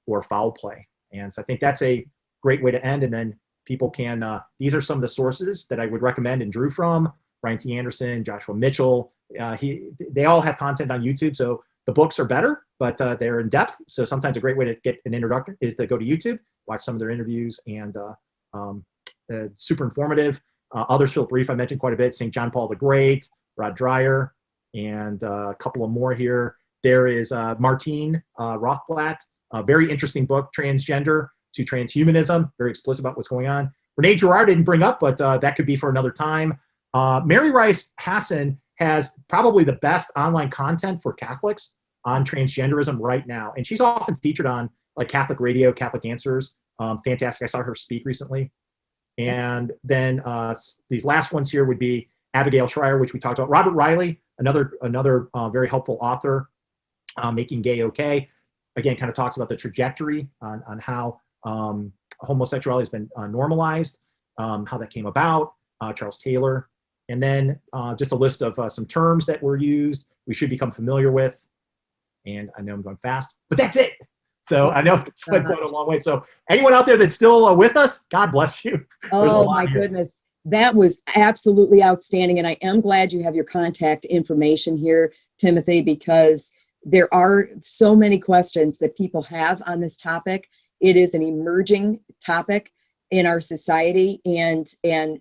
or foul play. And so I think that's a great way to end. And then people can, these are some of the sources that I would recommend and drew from. Brian T. Anderson, Joshua Mitchell. They all have content on YouTube. So the books are better, but they're in depth. So sometimes a great way to get an introduction is to go to YouTube, watch some of their interviews, and super informative. Others, Philip Reif, I mentioned quite a bit, St. John Paul the Great, Rod Dreyer, and a couple of more here. There is Martine Rothblatt, a very interesting book, Transgender to Transhumanism, very explicit about what's going on. Renee Girard didn't bring up, but that could be for another time. Mary Rice Hassan has probably the best online content for Catholics on transgenderism right now. And she's often featured on like Catholic Radio, Catholic Answers. Fantastic. I saw her speak recently. And then these last ones here would be Abigail Schreier, which we talked about. Robert Riley, another very helpful author, Making Gay Okay. Again, kind of talks about the trajectory on how homosexuality has been normalized, how that came about. Charles Taylor. And then just a list of some terms that were used, we should become familiar with. And I know I'm going fast, but that's it. So I know it's going a long way. So anyone out there that's still with us, God bless you. Oh my goodness. That was absolutely outstanding. And I am glad you have your contact information here, Timothy, because there are so many questions that people have on this topic. It is an emerging topic in our society, and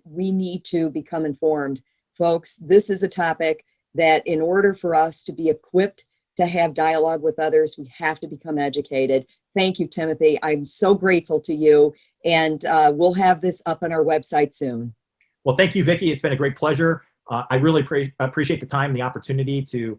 we need to become informed. Folks, this is a topic that in order for us to be equipped to have dialogue with others, we have to become educated. Thank you, Timothy. I'm so grateful to you, and we'll have this up on our website soon. Well, thank you, Vicki. It's been a great pleasure. I really appreciate the time and the opportunity to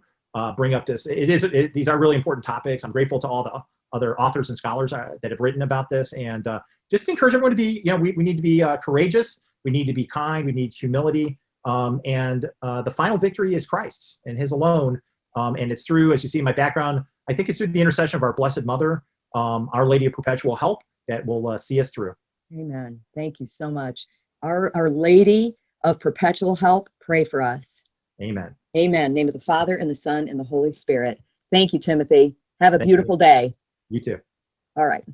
bring up this. These are really important topics. I'm grateful to all the other authors and scholars that have written about this, and just encourage everyone to be, we need to be courageous. We need to be kind. We need humility. And the final victory is Christ's and his alone. And it's through, as you see in my background, I think it's through the intercession of our Blessed Mother, Our Lady of Perpetual Help, that will see us through. Amen. Thank you so much. Our Lady of Perpetual Help, pray for us. Amen. Amen. In the name of the Father, and the Son, and the Holy Spirit. Thank you, Timothy. Have a beautiful day. You too. All right.